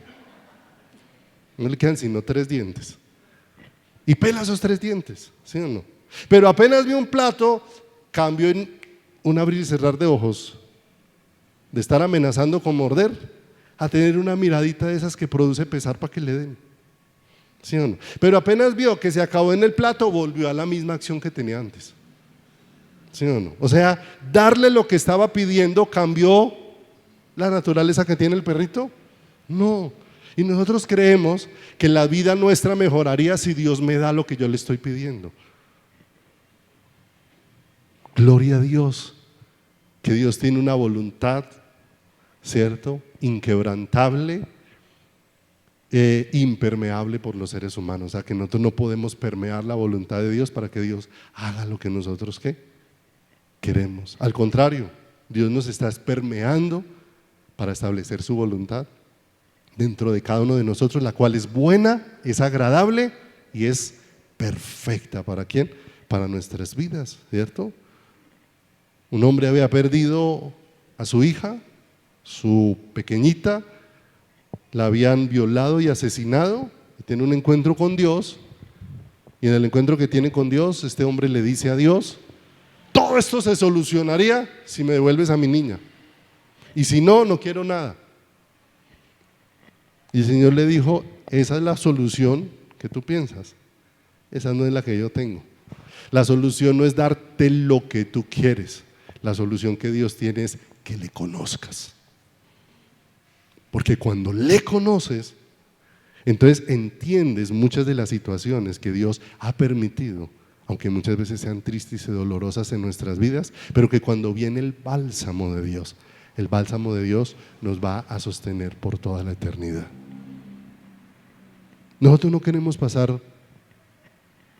No le quedan sino 3 dientes. Y pela esos 3 dientes, ¿sí o no? Pero apenas vio un plato, cambió en un abrir y cerrar de ojos, de estar amenazando con morder, a tener una miradita de esas que produce pesar para que le den, ¿sí o no? Pero apenas vio que se acabó en el plato, volvió a la misma acción que tenía antes, ¿sí o no? O sea, darle lo que estaba pidiendo cambió la naturaleza que tiene el perrito. No. Y nosotros creemos que la vida nuestra mejoraría si Dios me da lo que yo le estoy pidiendo. Gloria a Dios, que Dios tiene una voluntad, ¿cierto? Inquebrantable, impermeable por los seres humanos. O sea, que nosotros no podemos permear la voluntad de Dios para que Dios haga lo que nosotros ¿qué? Queremos. Al contrario, Dios nos está permeando para establecer su voluntad dentro de cada uno de nosotros, la cual es buena, es agradable y es perfecta. ¿Para quién? Para nuestras vidas, ¿cierto? Un hombre había perdido a su hija, su pequeñita, la habían violado y asesinado, y tiene un encuentro con Dios, y en el encuentro que tiene con Dios, este hombre le dice a Dios: todo esto se solucionaría si me devuelves a mi niña, y si no, no quiero nada. Y el Señor le dijo: esa es la solución que tú piensas, esa no es la que yo tengo. La solución no es darte lo que tú quieres, la solución que Dios tiene es que le conozcas. Porque cuando le conoces, entonces entiendes muchas de las situaciones que Dios ha permitido, aunque muchas veces sean tristes y dolorosas en nuestras vidas, pero que cuando viene el bálsamo de Dios, el bálsamo de Dios nos va a sostener por toda la eternidad. Nosotros no queremos pasar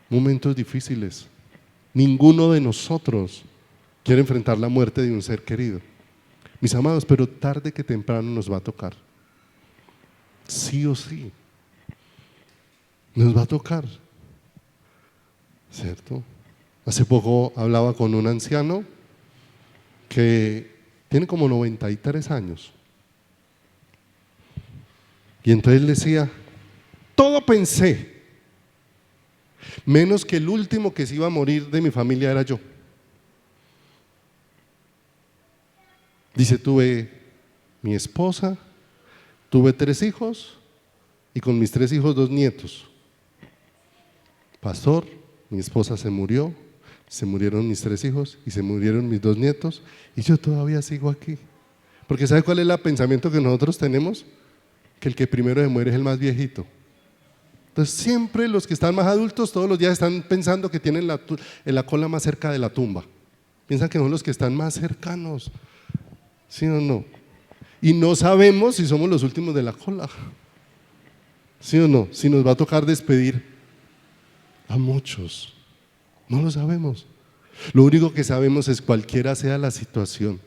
momentos difíciles. Ninguno de nosotros quiere enfrentar la muerte de un ser querido, mis amados, pero tarde que temprano nos va a tocar. Sí o sí, nos va a tocar, ¿cierto? Hace poco hablaba con un anciano que tiene como 93 años. Y entonces le decía: todo pensé, menos que el último que se iba a morir de mi familia era yo. Dice: tuve mi esposa, tuve 3 hijos y con mis 3 hijos 2 nietos. Pastor, mi esposa se murió, se murieron mis 3 hijos y se murieron mis 2 nietos y yo todavía sigo aquí. Porque ¿sabe cuál es el pensamiento que nosotros tenemos? Que el que primero se muere es el más viejito. Entonces siempre los que están más adultos todos los días están pensando que tienen la cola más cerca de la tumba. Piensan que son los que están más cercanos, ¿sí o no? Y no sabemos si somos los últimos de la cola, ¿sí o no? Si nos va a tocar despedir a muchos, no lo sabemos. Lo único que sabemos es, cualquiera sea la situación,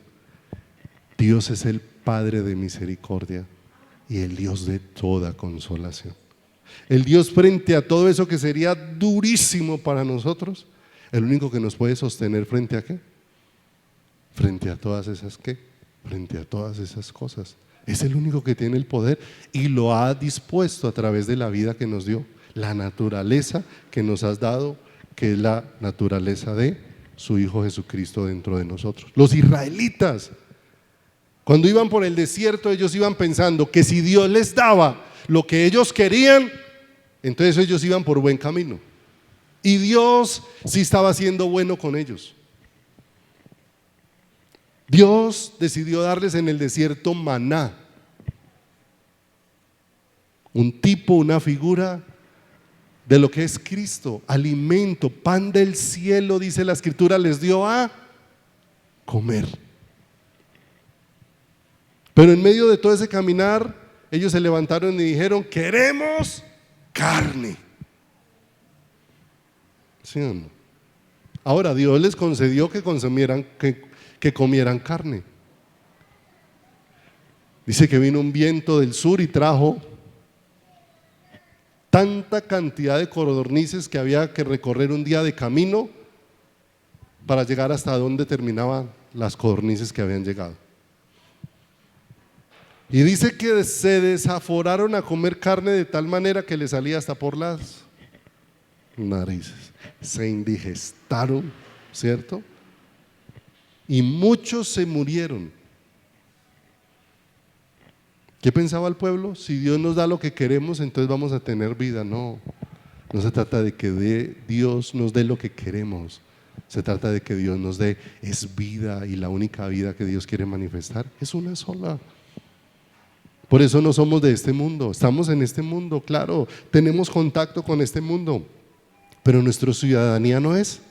Dios es el Padre de misericordia y el Dios de toda consolación. El Dios, frente a todo eso que sería durísimo para nosotros, el único que nos puede sostener frente a ¿qué? Frente a todas esas ¿qué? Frente a todas esas cosas. Es el único que tiene el poder y lo ha dispuesto a través de la vida que nos dio, la naturaleza que nos has dado, que es la naturaleza de su Hijo Jesucristo dentro de nosotros. Los israelitas, cuando iban por el desierto, ellos iban pensando que si Dios les daba lo que ellos querían, entonces ellos iban por buen camino. Y Dios sí estaba siendo bueno con ellos. Dios decidió darles en el desierto maná, un tipo, una figura de lo que es Cristo, alimento, pan del cielo, dice la Escritura, les dio a comer. Pero en medio de todo ese caminar, ellos se levantaron y dijeron: queremos carne. ¿Sí o no? Ahora Dios les concedió que consumieran, que comieran carne. Dice que vino un viento del sur y trajo tanta cantidad de codornices que había que recorrer un día de camino para llegar hasta donde terminaban las codornices que habían llegado. Y dice que se desaforaron a comer carne de tal manera que le salía hasta por las narices. Se indigestaron, ¿cierto? Y muchos se murieron. ¿Qué pensaba el pueblo? Si Dios nos da lo que queremos, entonces vamos a tener vida. No, no se trata de que Dios nos dé lo que queremos. Se trata de que Dios nos dé es vida, y la única vida que Dios quiere manifestar es una sola. Por eso no somos de este mundo, estamos en este mundo, claro, tenemos contacto con este mundo, pero nuestra ciudadanía no es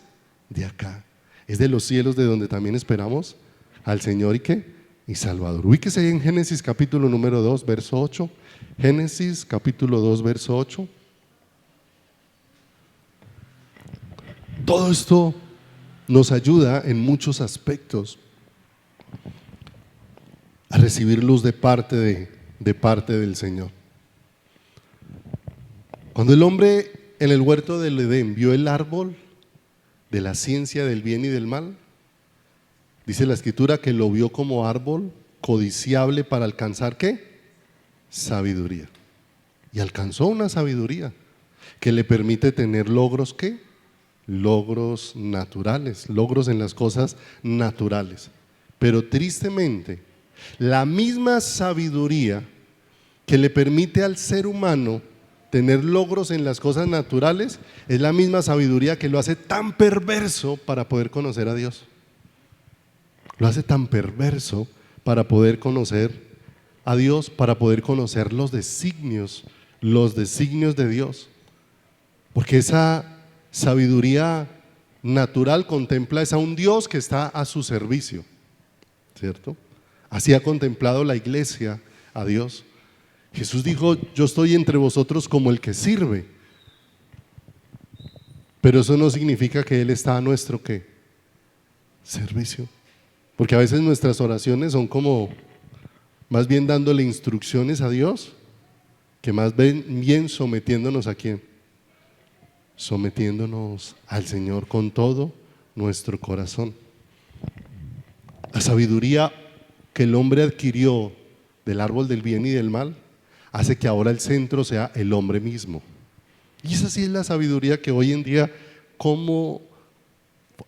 de acá, es de los cielos, de donde también esperamos al Señor y ¿qué? Y Salvador. Ubíquese en Génesis capítulo número 2, verso 8. Génesis capítulo 2, verso 8. Todo esto nos ayuda en muchos aspectos a recibir luz de parte del Señor. Cuando el hombre en el huerto del Edén vio el árbol de la ciencia del bien y del mal, dice la Escritura que lo vio como árbol codiciable para alcanzar ¿qué? Sabiduría. Y alcanzó una sabiduría que le permite tener logros ¿qué? Logros naturales, logros en las cosas naturales. Pero tristemente, la misma sabiduría que le permite al ser humano tener logros en las cosas naturales es la misma sabiduría que lo hace tan perverso para poder conocer a Dios. Lo hace tan perverso para poder conocer a Dios, para poder conocer los designios de Dios. Porque esa sabiduría natural contempla es a un Dios que está a su servicio, ¿cierto? Así ha contemplado la iglesia a Dios. Jesús dijo: yo estoy entre vosotros como el que sirve. Pero eso no significa que Él está a nuestro ¿qué? Servicio. Porque a veces nuestras oraciones son como más bien dándole instrucciones a Dios, que más bien sometiéndonos ¿a quién? Sometiéndonos al Señor con todo nuestro corazón. La sabiduría que el hombre adquirió del árbol del bien y del mal hace que ahora el centro sea el hombre mismo. Y esa sí es la sabiduría que hoy en día como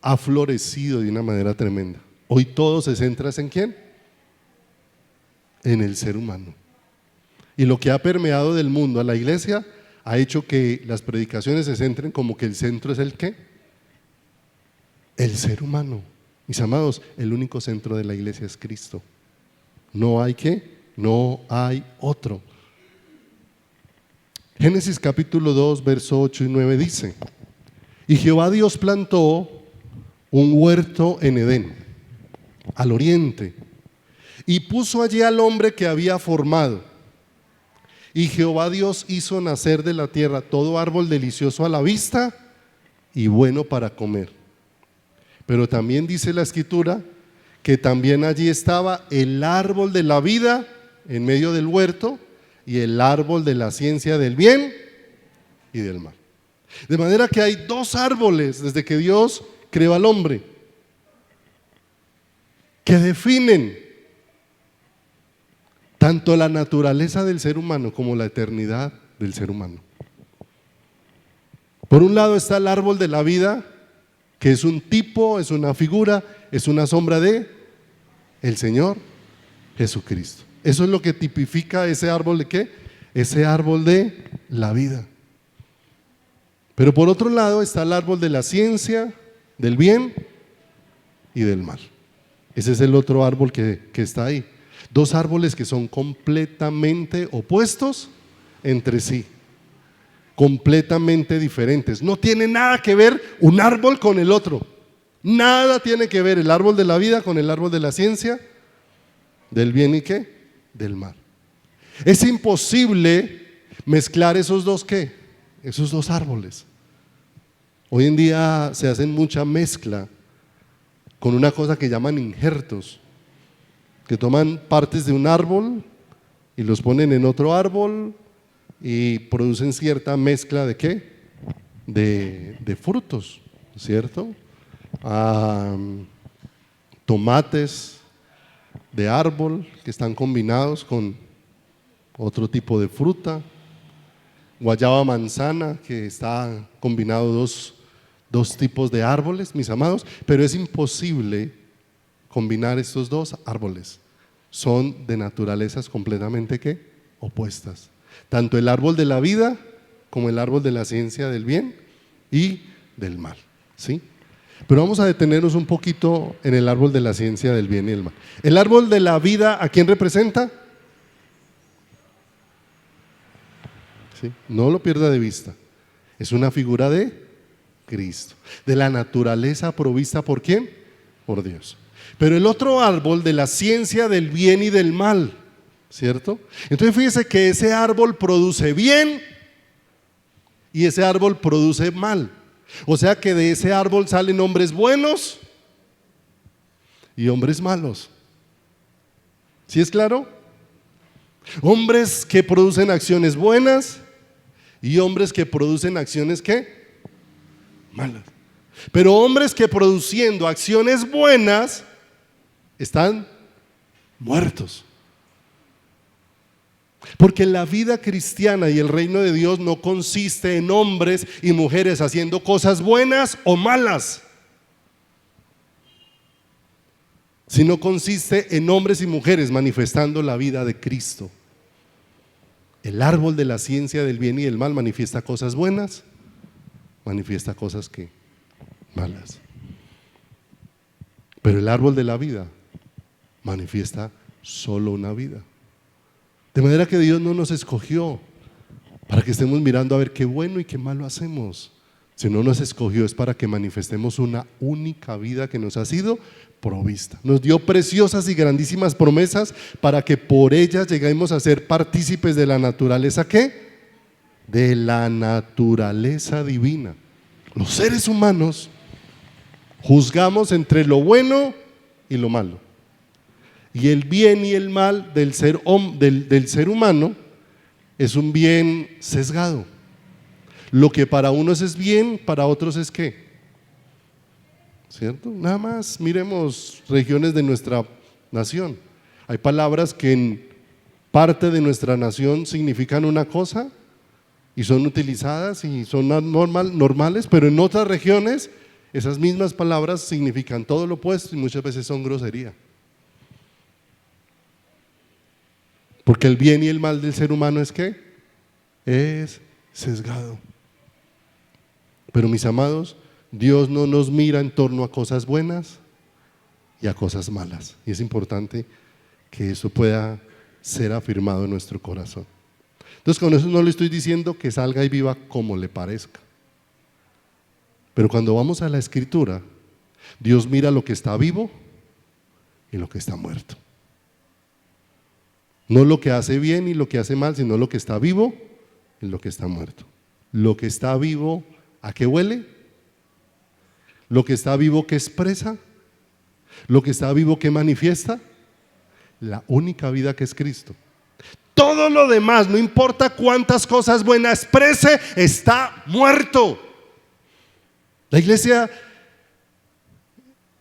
ha florecido de una manera tremenda. Hoy todo se centra ¿en quién? En el ser humano. Y lo que ha permeado del mundo a la iglesia ha hecho que las predicaciones se centren como que el centro es ¿el qué? El ser humano. Mis amados, el único centro de la iglesia es Cristo. No hay ¿qué? No hay otro. Génesis capítulo 2, verso 8 y 9 dice: y Jehová Dios plantó un huerto en Edén, al oriente, y puso allí al hombre que había formado. Y Jehová Dios hizo nacer de la tierra todo árbol delicioso a la vista y bueno para comer. Pero también dice la Escritura que también allí estaba el árbol de la vida en medio del huerto y el árbol de la ciencia del bien y del mal. De manera que hay dos árboles desde que Dios creó al hombre que definen tanto la naturaleza del ser humano como la eternidad del ser humano. Por un lado está el árbol de la vida que es un tipo, es una figura, es una sombra de el Señor Jesucristo. Eso es lo que tipifica ese árbol de ¿qué? Ese árbol de la vida. Pero por otro lado está el árbol de la ciencia, del bien y del mal. Ese es el otro árbol que está ahí. Dos árboles que son completamente opuestos entre sí, completamente diferentes. No tiene nada que ver un árbol con el otro. Nada tiene que ver el árbol de la vida con el árbol de la ciencia, del bien y ¿qué? Del mal. Es imposible mezclar esos dos ¿qué? Esos dos árboles. Hoy en día se hacen mucha mezcla con una cosa que llaman injertos, que toman partes de un árbol y los ponen en otro árbol y producen cierta mezcla de ¿qué? De frutos, ¿cierto? Tomates de árbol que están combinados con otro tipo de fruta, guayaba manzana que está combinado dos tipos de árboles, mis amados, pero es imposible combinar estos dos árboles. Son de naturalezas completamente ¿qué? Opuestas. Tanto el árbol de la vida como el árbol de la ciencia del bien y del mal, ¿sí? Pero vamos a detenernos un poquito en el árbol de la ciencia del bien y del mal. El árbol de la vida, ¿a quién representa? ¿Sí? No lo pierda de vista. Es una figura de Cristo, de la naturaleza provista ¿por quién? Por Dios. Pero el otro árbol de la ciencia del bien y del mal, ¿cierto? Entonces fíjese que ese árbol produce bien y ese árbol produce mal. O sea que de ese árbol salen hombres buenos y hombres malos. ¿Sí es claro? Hombres que producen acciones buenas y hombres que producen acciones ¿qué? Malas. Pero hombres que produciendo acciones buenas están muertos. Porque la vida cristiana y el reino de Dios no consiste en hombres y mujeres haciendo cosas buenas o malas, sino consiste en hombres y mujeres manifestando la vida de Cristo. El árbol de la ciencia del bien y del mal manifiesta cosas buenas, manifiesta cosas que malas. Pero el árbol de la vida manifiesta solo una vida. De manera que Dios no nos escogió para que estemos mirando a ver qué bueno y qué malo hacemos. Si no nos escogió es para que manifestemos una única vida que nos ha sido provista. Nos dio preciosas y grandísimas promesas para que por ellas lleguemos a ser partícipes de la naturaleza ¿qué? De la naturaleza divina. Los seres humanos juzgamos entre lo bueno y lo malo. Y el bien y el mal del ser humano es un bien sesgado. Lo que para unos es bien, para otros es ¿qué? ¿Cierto? Nada más miremos regiones de nuestra nación. Hay palabras que en parte de nuestra nación significan una cosa y son utilizadas y son normales, pero en otras regiones esas mismas palabras significan todo lo opuesto y muchas veces son grosería. Porque el bien y el mal del ser humano es ¿qué? Es sesgado. Pero mis amados, Dios no nos mira en torno a cosas buenas y a cosas malas. Y es importante que eso pueda ser afirmado en nuestro corazón. Entonces con eso no le estoy diciendo que salga y viva como le parezca. Pero cuando vamos a la Escritura, Dios mira lo que está vivo y lo que está muerto. No lo que hace bien y lo que hace mal, sino lo que está vivo y lo que está muerto. Lo que está vivo, ¿a qué huele? Lo que está vivo, ¿qué expresa? Lo que está vivo, ¿qué manifiesta? La única vida que es Cristo. Todo lo demás, no importa cuántas cosas buenas exprese, está muerto. La iglesia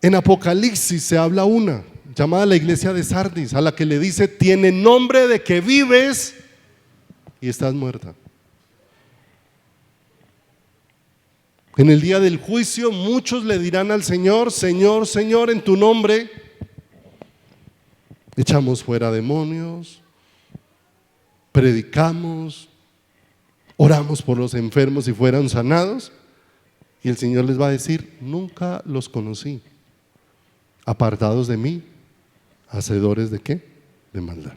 en Apocalipsis se habla una, llamada la iglesia de Sardis, a la que le dice: tiene nombre de que vives y estás muerta. En el día del juicio muchos le dirán al Señor: Señor, Señor, en tu nombre echamos fuera demonios, predicamos, oramos por los enfermos y fueran sanados. Y el Señor les va a decir: nunca los conocí, apartados de mí, hacedores ¿de qué? De maldad.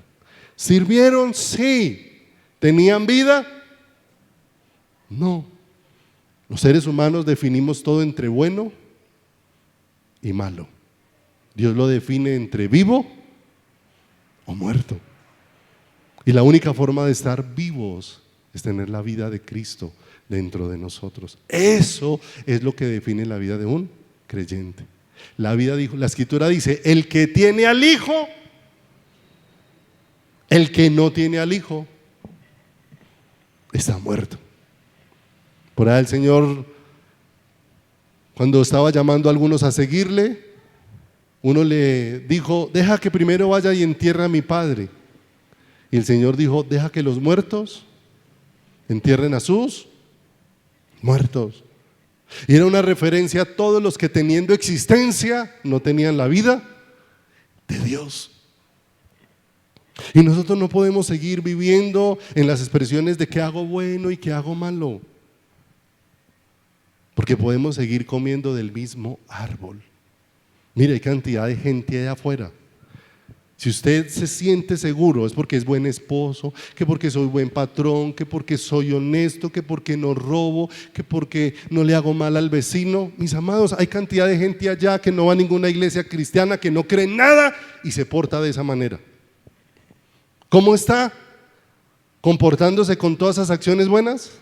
¿Sirvieron? Sí. ¿Tenían vida? No. Los seres humanos definimos todo entre bueno y malo. Dios lo define entre vivo o muerto. Y la única forma de estar vivos es tener la vida de Cristo dentro de nosotros. Eso es lo que define la vida de un creyente. La Escritura dice: el que tiene al Hijo, el que no tiene al Hijo está muerto. Por ahí el Señor, cuando estaba llamando a algunos a seguirle, uno le dijo: deja que primero vaya y entierre a mi padre. Y el Señor dijo: deja que los muertos entierren a sus muertos. Y era una referencia a todos los que, teniendo existencia, no tenían la vida de Dios. Y nosotros no podemos seguir viviendo en las expresiones de qué hago bueno y qué hago malo, porque podemos seguir comiendo del mismo árbol. Mire, hay cantidad de gente allá afuera. Si usted se siente seguro, es porque es buen esposo, que porque soy buen patrón, que porque soy honesto, que porque no robo, que porque no le hago mal al vecino. Mis amados, hay cantidad de gente allá que no va a ninguna iglesia cristiana, que no cree en nada y se porta de esa manera. ¿Cómo está comportándose con todas esas acciones buenas?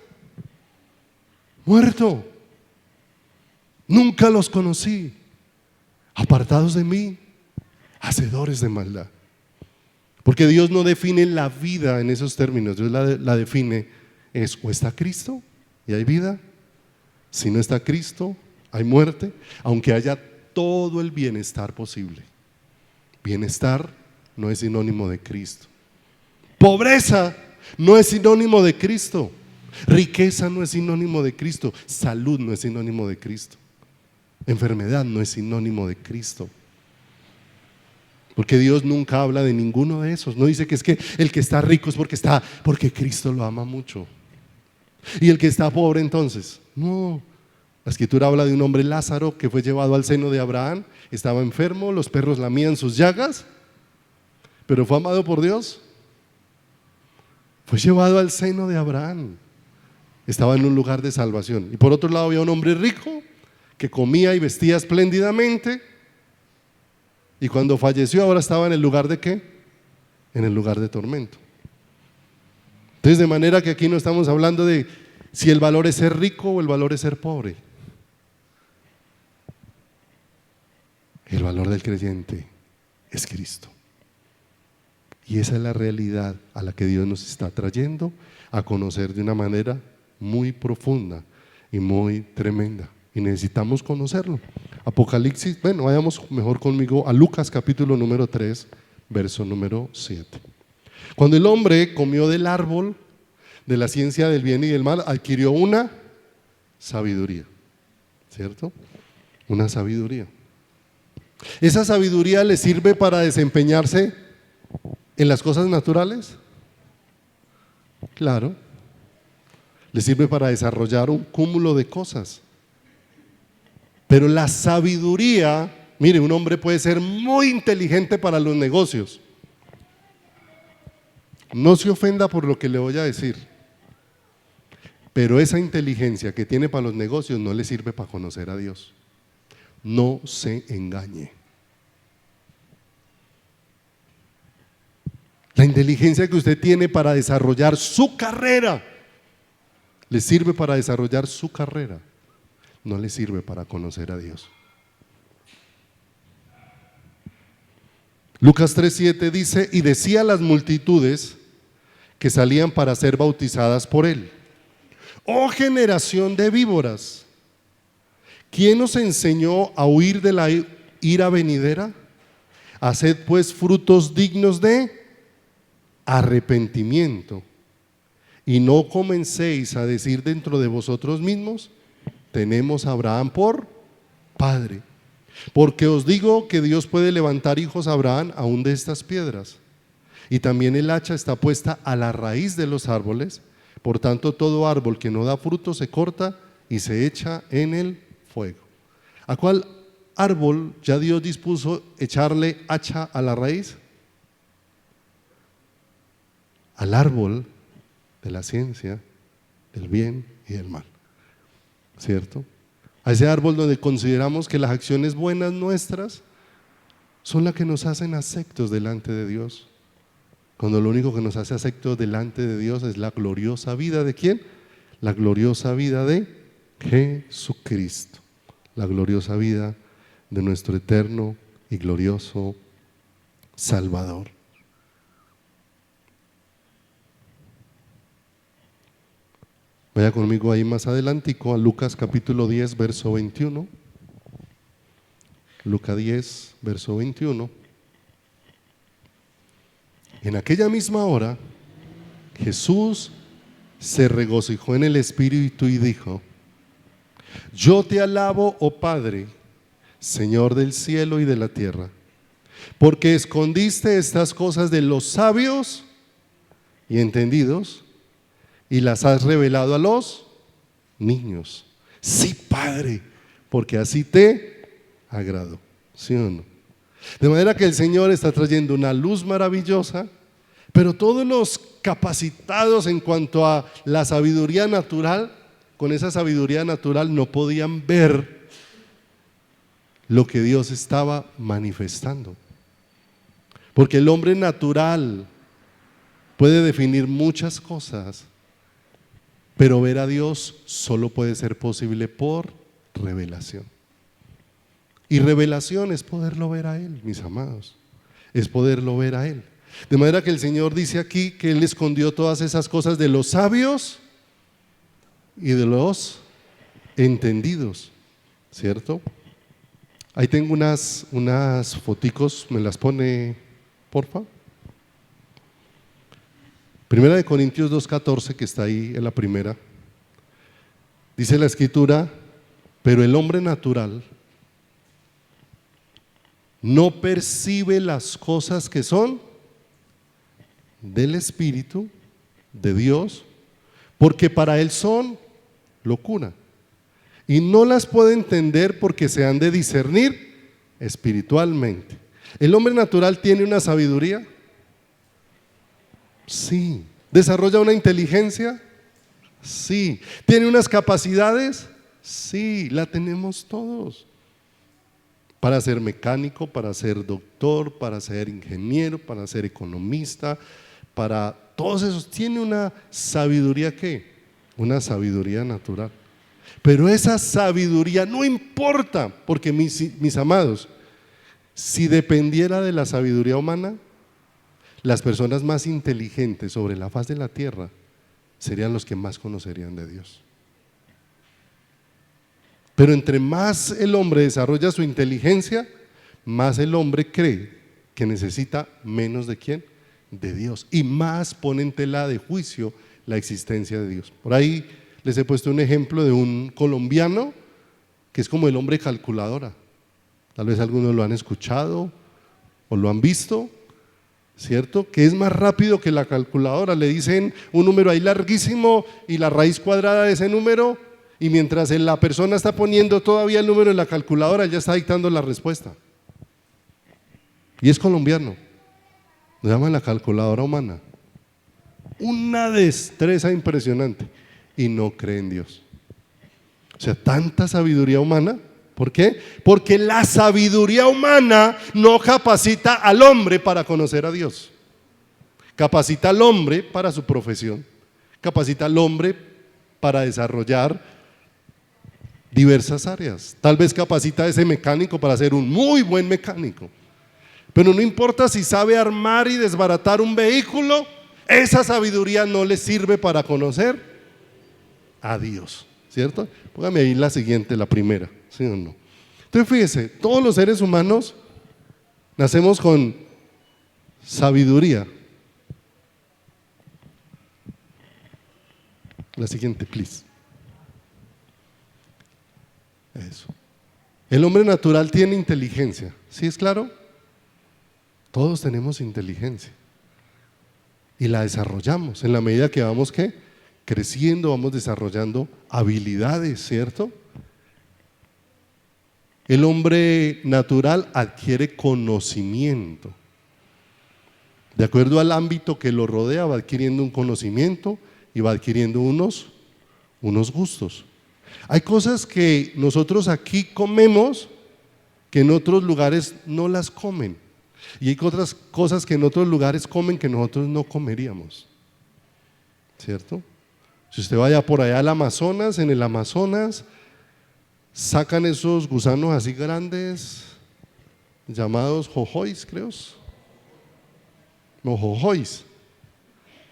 Muerto. Nunca los conocí, apartados de mí, hacedores de maldad. Porque Dios no define la vida en esos términos. Dios la define es: o está Cristo y hay vida, si no está Cristo hay muerte, aunque haya todo el bienestar posible. Bienestar no es sinónimo de Cristo. Pobreza no es sinónimo de Cristo. Riqueza no es sinónimo de Cristo. Salud no es sinónimo de Cristo. Enfermedad no es sinónimo de Cristo. Porque Dios nunca habla de ninguno de esos. No dice que es que el que está rico es porque Cristo lo ama mucho. Y el que está pobre, entonces, no. La Escritura habla de un hombre, Lázaro, que fue llevado al seno de Abraham. Estaba enfermo, los perros lamían sus llagas, pero fue amado por Dios. Fue llevado al seno de Abraham. Estaba en un lugar de salvación. Y por otro lado había un hombre rico que comía y vestía espléndidamente, y cuando falleció ahora estaba en el lugar de ¿qué? En el lugar de tormento. Entonces, de manera que aquí no estamos hablando de si el valor es ser rico o el valor es ser pobre. El valor del creyente es Cristo. Y esa es la realidad a la que Dios nos está trayendo a conocer de una manera muy profunda y muy tremenda. Y necesitamos conocerlo. Apocalipsis, bueno, vayamos mejor conmigo a Lucas capítulo número 3, verso número 7. Cuando el hombre comió del árbol de la ciencia del bien y del mal, adquirió una sabiduría, ¿cierto? Una sabiduría. ¿Esa sabiduría le sirve para desempeñarse en las cosas naturales? Claro. Le sirve para desarrollar un cúmulo de cosas. Pero la sabiduría, mire, un hombre puede ser muy inteligente para los negocios. No se ofenda por lo que le voy a decir, pero esa inteligencia que tiene para los negocios no le sirve para conocer a Dios. No se engañe. La inteligencia que usted tiene para desarrollar su carrera le sirve para desarrollar su carrera, no le sirve para conocer a Dios. Lucas 3:7 dice: y decía a las multitudes que salían para ser bautizadas por él: oh generación de víboras, ¿quién os enseñó a huir de la ira venidera? Haced pues frutos dignos de arrepentimiento, y no comencéis a decir dentro de vosotros mismos: tenemos a Abraham por padre. Porque os digo que Dios puede levantar hijos a Abraham aún de estas piedras. Y también el hacha está puesta a la raíz de los árboles. Por tanto, todo árbol que no da fruto se corta y se echa en el fuego. ¿A cuál árbol ya Dios dispuso echarle hacha a la raíz? Al árbol de la ciencia, del bien y del mal, ¿cierto? A ese árbol donde consideramos que las acciones buenas nuestras son las que nos hacen aceptos delante de Dios, cuando lo único que nos hace aceptos delante de Dios es la gloriosa vida ¿de quién? La gloriosa vida de Jesucristo, la gloriosa vida de nuestro eterno y glorioso Salvador. Vaya conmigo ahí más adelantico a Lucas capítulo 10, verso 21. Lucas 10, verso 21. En aquella misma hora, Jesús se regocijó en el Espíritu y dijo: yo te alabo, oh Padre, Señor del cielo y de la tierra, porque escondiste estas cosas de los sabios y entendidos y las has revelado a los niños. Sí, Padre, porque así te agradó. ¿Sí o no? De manera que el Señor está trayendo una luz maravillosa, pero todos los capacitados en cuanto a la sabiduría natural, con esa sabiduría natural no podían ver lo que Dios estaba manifestando. Porque el hombre natural puede definir muchas cosas, pero ver a Dios solo puede ser posible por revelación. Y revelación es poderlo ver a Él, mis amados. Es poderlo ver a Él. De manera que el Señor dice aquí que Él escondió todas esas cosas de los sabios y de los entendidos, ¿cierto? Ahí tengo unas foticos, ¿me las pone, porfa? Primera de Corintios 2:14, que está ahí en la primera, dice la escritura: pero el hombre natural no percibe las cosas que son del Espíritu de Dios, porque para él son locura, y no las puede entender porque se han de discernir espiritualmente. ¿El hombre natural tiene una sabiduría? Sí. ¿Desarrolla una inteligencia? Sí. ¿Tiene unas capacidades? Sí, la tenemos todos. Para ser mecánico, para ser doctor, para ser ingeniero, para ser economista, para todos esos. Tiene una sabiduría, ¿qué? Una sabiduría natural. Pero esa sabiduría no importa, porque mis amados, si dependiera de la sabiduría humana, las personas más inteligentes sobre la faz de la tierra serían los que más conocerían de Dios. Pero entre más el hombre desarrolla su inteligencia, más el hombre cree que necesita menos ¿de quién? De Dios, y más pone en tela de juicio la existencia de Dios. Por ahí les he puesto un ejemplo de un colombiano que es como el hombre calculadora. Tal vez algunos lo han escuchado o lo han visto, ¿cierto? Que es más rápido que la calculadora. Le dicen un número ahí larguísimo y la raíz cuadrada de ese número, y mientras la persona está poniendo todavía el número en la calculadora, él ya está dictando la respuesta. Y es colombiano. Lo llaman la calculadora humana. Una destreza impresionante, y no cree en Dios. O sea, tanta sabiduría humana. ¿Por qué? Porque la sabiduría humana no capacita al hombre para conocer a Dios. Capacita al hombre para su profesión. Capacita al hombre para desarrollar diversas áreas. Tal vez capacita a ese mecánico para ser un muy buen mecánico. Pero no importa si sabe armar y desbaratar un vehículo, esa sabiduría no le sirve para conocer a Dios, ¿cierto? Póngame ahí la siguiente, la primera, ¿sí o no? Entonces fíjese, todos los seres humanos nacemos con sabiduría. La siguiente, please. Eso. El hombre natural tiene inteligencia, ¿sí es claro? Todos tenemos inteligencia y la desarrollamos en la medida que vamos ¿qué? Creciendo, vamos desarrollando habilidades, ¿cierto? El hombre natural adquiere conocimiento. De acuerdo al ámbito que lo rodea, va adquiriendo un conocimiento y va adquiriendo unos gustos. Hay cosas que nosotros aquí comemos que en otros lugares no las comen. Y hay otras cosas que en otros lugares comen que nosotros no comeríamos. ¿Cierto? Si usted vaya por allá al Amazonas, en el Amazonas sacan esos gusanos así grandes llamados jojois, creo. No, jojois.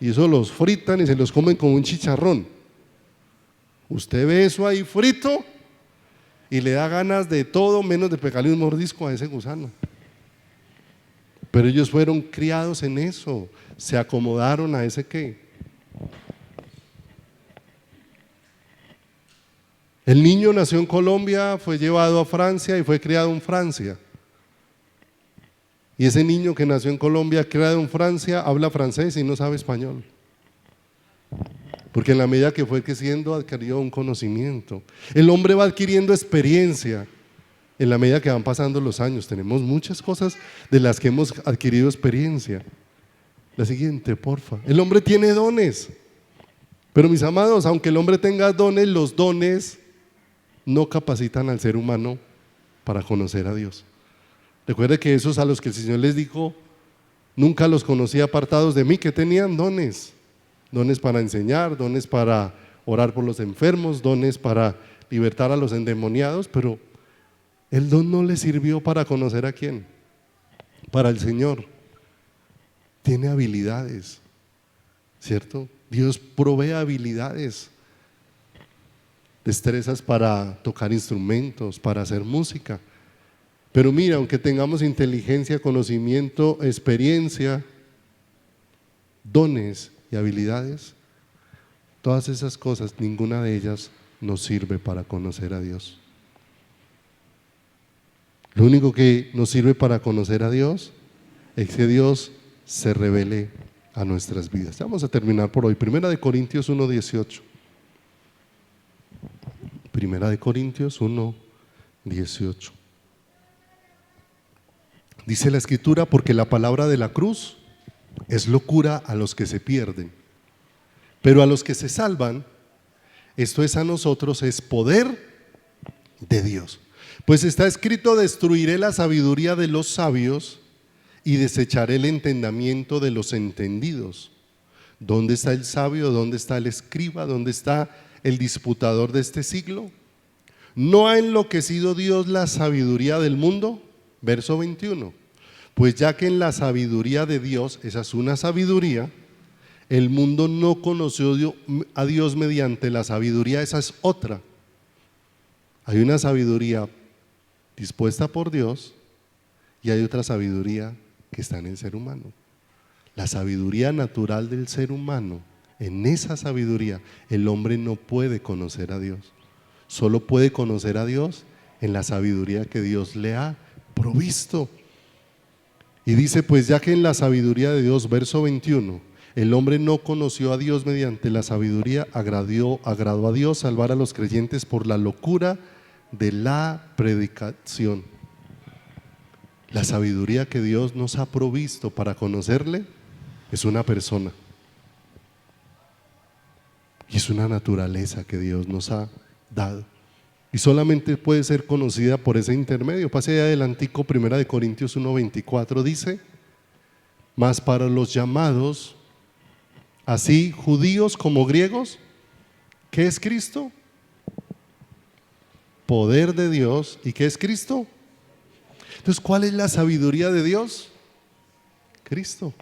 Y eso los fritan y se los comen como un chicharrón. Usted ve eso ahí frito y le da ganas de todo menos de pegarle un mordisco a ese gusano. Pero ellos fueron criados en eso, se acomodaron a ese qué. El niño nació en Colombia, fue llevado a Francia y fue criado en Francia. Y ese niño que nació en Colombia, criado en Francia, habla francés y no sabe español. Porque en la medida que fue creciendo adquirió un conocimiento. El hombre va adquiriendo experiencia en la medida que van pasando los años. Tenemos muchas cosas de las que hemos adquirido experiencia. La siguiente, porfa. El hombre tiene dones. Pero mis amados, aunque el hombre tenga dones, los dones no capacitan al ser humano para conocer a Dios. Recuerde que esos a los que el Señor les dijo, nunca los conocí apartados de mí, que tenían dones. Dones para enseñar, dones para orar por los enfermos, dones para libertar a los endemoniados, pero el don no le sirvió para conocer a quién, para el Señor. Tiene habilidades, ¿cierto? Dios provee habilidades, destrezas para tocar instrumentos, para hacer música. Pero mira, aunque tengamos inteligencia, conocimiento, experiencia, dones y habilidades, todas esas cosas, ninguna de ellas nos sirve para conocer a Dios. Lo único que nos sirve para conocer a Dios es que Dios se revele a nuestras vidas. Vamos a terminar por hoy. Primera de Corintios 1:18. Primera de Corintios 1:18. Dice la Escritura, porque la palabra de la cruz es locura a los que se pierden, pero a los que se salvan, esto es a nosotros, es poder de Dios. Pues está escrito, destruiré la sabiduría de los sabios y desecharé el entendimiento de los entendidos. ¿Dónde está el sabio? ¿Dónde está el escriba? ¿Dónde está el disputador de este siglo? ¿No ha enloquecido Dios la sabiduría del mundo? Verso 21. Pues ya que en la sabiduría de Dios, esa es una sabiduría, el mundo no conoció a Dios mediante la sabiduría, esa es otra. Hay una sabiduría dispuesta por Dios y hay otra sabiduría que está en el ser humano. La sabiduría natural del ser humano, en esa sabiduría el hombre no puede conocer a Dios. Solo puede conocer a Dios en la sabiduría que Dios le ha provisto. Y dice, pues ya que en la sabiduría de Dios, verso 21, el hombre no conoció a Dios mediante la sabiduría, agradó a Dios salvar a los creyentes por la locura de la predicación. La sabiduría que Dios nos ha provisto para conocerle es una persona y es una naturaleza que Dios nos ha dado y solamente puede ser conocida por ese intermedio. Pase allá adelantico, Primera de Corintios 1:24 dice, mas para los llamados, así judíos como griegos, ¿qué es Cristo? Poder de Dios. ¿Y qué es Cristo? Entonces, ¿cuál es la sabiduría de Dios? Cristo.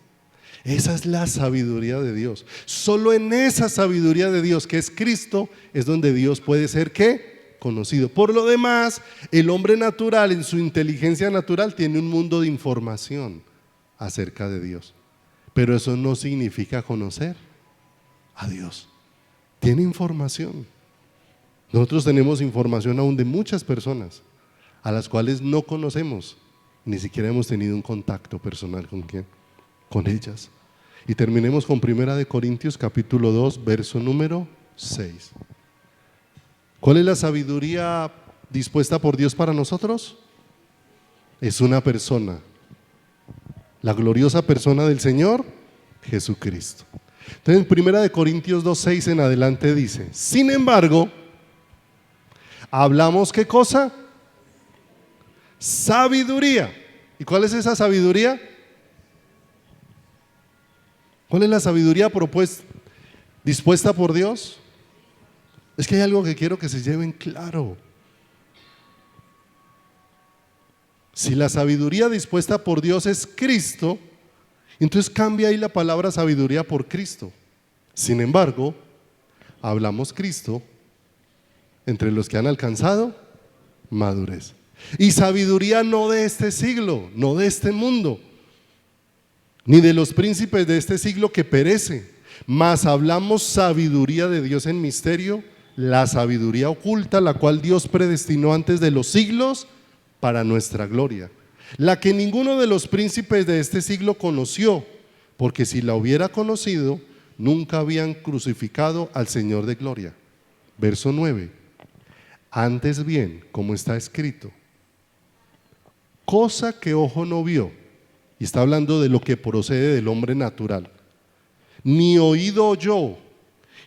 Esa es la sabiduría de Dios. Solo en esa sabiduría de Dios, que es Cristo, es donde Dios puede ser ¿qué? Conocido. Por lo demás, el hombre natural, en su inteligencia natural, tiene un mundo de información acerca de Dios. Pero eso no significa conocer a Dios. Tiene información. Nosotros tenemos información aún de muchas personas a las cuales no conocemos, ni siquiera hemos tenido un contacto personal con quién, con ellas. Y terminemos con 1 Corintios capítulo 2, verso número 6. ¿Cuál es la sabiduría dispuesta por Dios para nosotros? Es una persona, la gloriosa persona del Señor Jesucristo. Entonces en 1 Corintios 2, 6 en adelante dice: sin embargo, hablamos ¿qué cosa? Sabiduría. ¿Y cuál es esa sabiduría? ¿Cuál es la sabiduría propuesta, dispuesta por Dios? Es que hay algo que quiero que se lleven claro. Si la sabiduría dispuesta por Dios es Cristo, entonces cambia ahí la palabra sabiduría por Cristo. Sin embargo, hablamos Cristo entre los que han alcanzado madurez. Y sabiduría no de este siglo, no de este mundo, ni de los príncipes de este siglo que perece, mas hablamos sabiduría de Dios en misterio, la sabiduría oculta, la cual Dios predestinó antes de los siglos para nuestra gloria, la que ninguno de los príncipes de este siglo conoció, porque si la hubiera conocido, nunca habían crucificado al Señor de gloria. Verso 9. Antes bien, como está escrito, cosa que ojo no vio, y está hablando de lo que procede del hombre natural, ni oído oyó,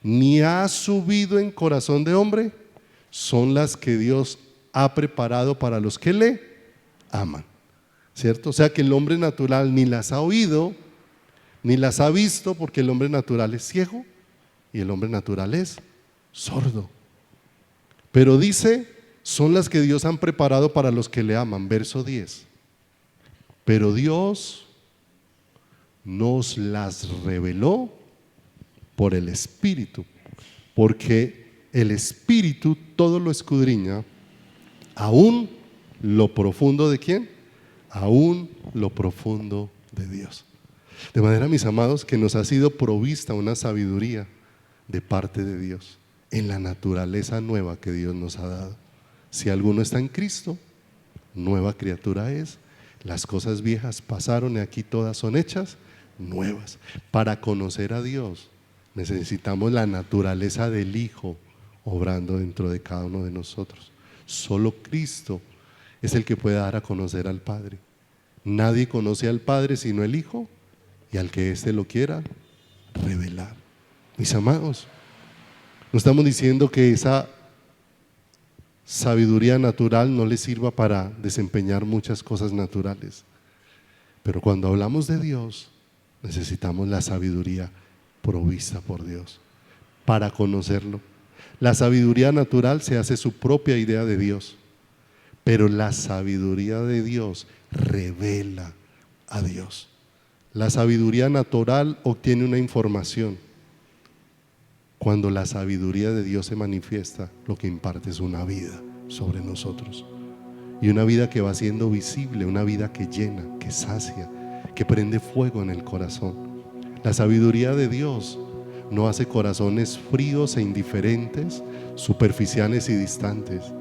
ni ha subido en corazón de hombre, son las que Dios ha preparado para los que le aman. ¿Cierto? O sea que el hombre natural ni las ha oído, ni las ha visto, porque el hombre natural es ciego y el hombre natural es sordo. Pero dice, son las que Dios han preparado para los que le aman. Verso 10. Pero Dios nos las reveló por el Espíritu, porque el Espíritu todo lo escudriña, aún lo profundo de ¿quién? Aún lo profundo de Dios. De manera, mis amados, que nos ha sido provista una sabiduría de parte de Dios en la naturaleza nueva que Dios nos ha dado. Si alguno está en Cristo, nueva criatura es. Las cosas viejas pasaron y aquí todas son hechas nuevas. Para conocer a Dios necesitamos la naturaleza del Hijo obrando dentro de cada uno de nosotros. Solo Cristo es el que puede dar a conocer al Padre. Nadie conoce al Padre sino el Hijo y al que éste lo quiera revelar. Mis amados, no estamos diciendo que esa sabiduría natural no le sirva para desempeñar muchas cosas naturales, pero cuando hablamos de Dios necesitamos la sabiduría provista por Dios para conocerlo. La sabiduría natural se hace su propia idea de Dios, pero la sabiduría de Dios revela a Dios. La sabiduría natural obtiene una información. Cuando la sabiduría de Dios se manifiesta, lo que imparte es una vida sobre nosotros, y una vida que va siendo visible, una vida que llena, que sacia, que prende fuego en el corazón. La sabiduría de Dios no hace corazones fríos e indiferentes, superficiales y distantes.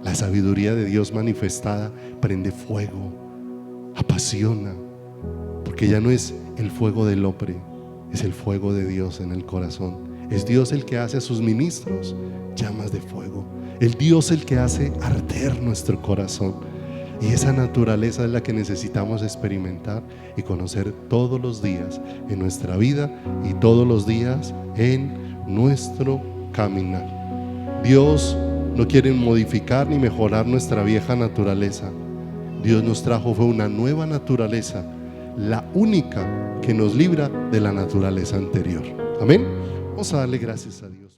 La sabiduría de Dios manifestada prende fuego, apasiona, porque ya no es el fuego del hombre, es el fuego de Dios en el corazón. Es Dios el que hace a sus ministros llamas de fuego. Es Dios el que hace arder nuestro corazón. Y esa naturaleza es la que necesitamos experimentar y conocer todos los días en nuestra vida y todos los días en nuestro caminar. Dios no quiere modificar ni mejorar nuestra vieja naturaleza. Dios nos trajo fue una nueva naturaleza, la única que nos libra de la naturaleza anterior. Amén. Vamos a darle gracias a Dios.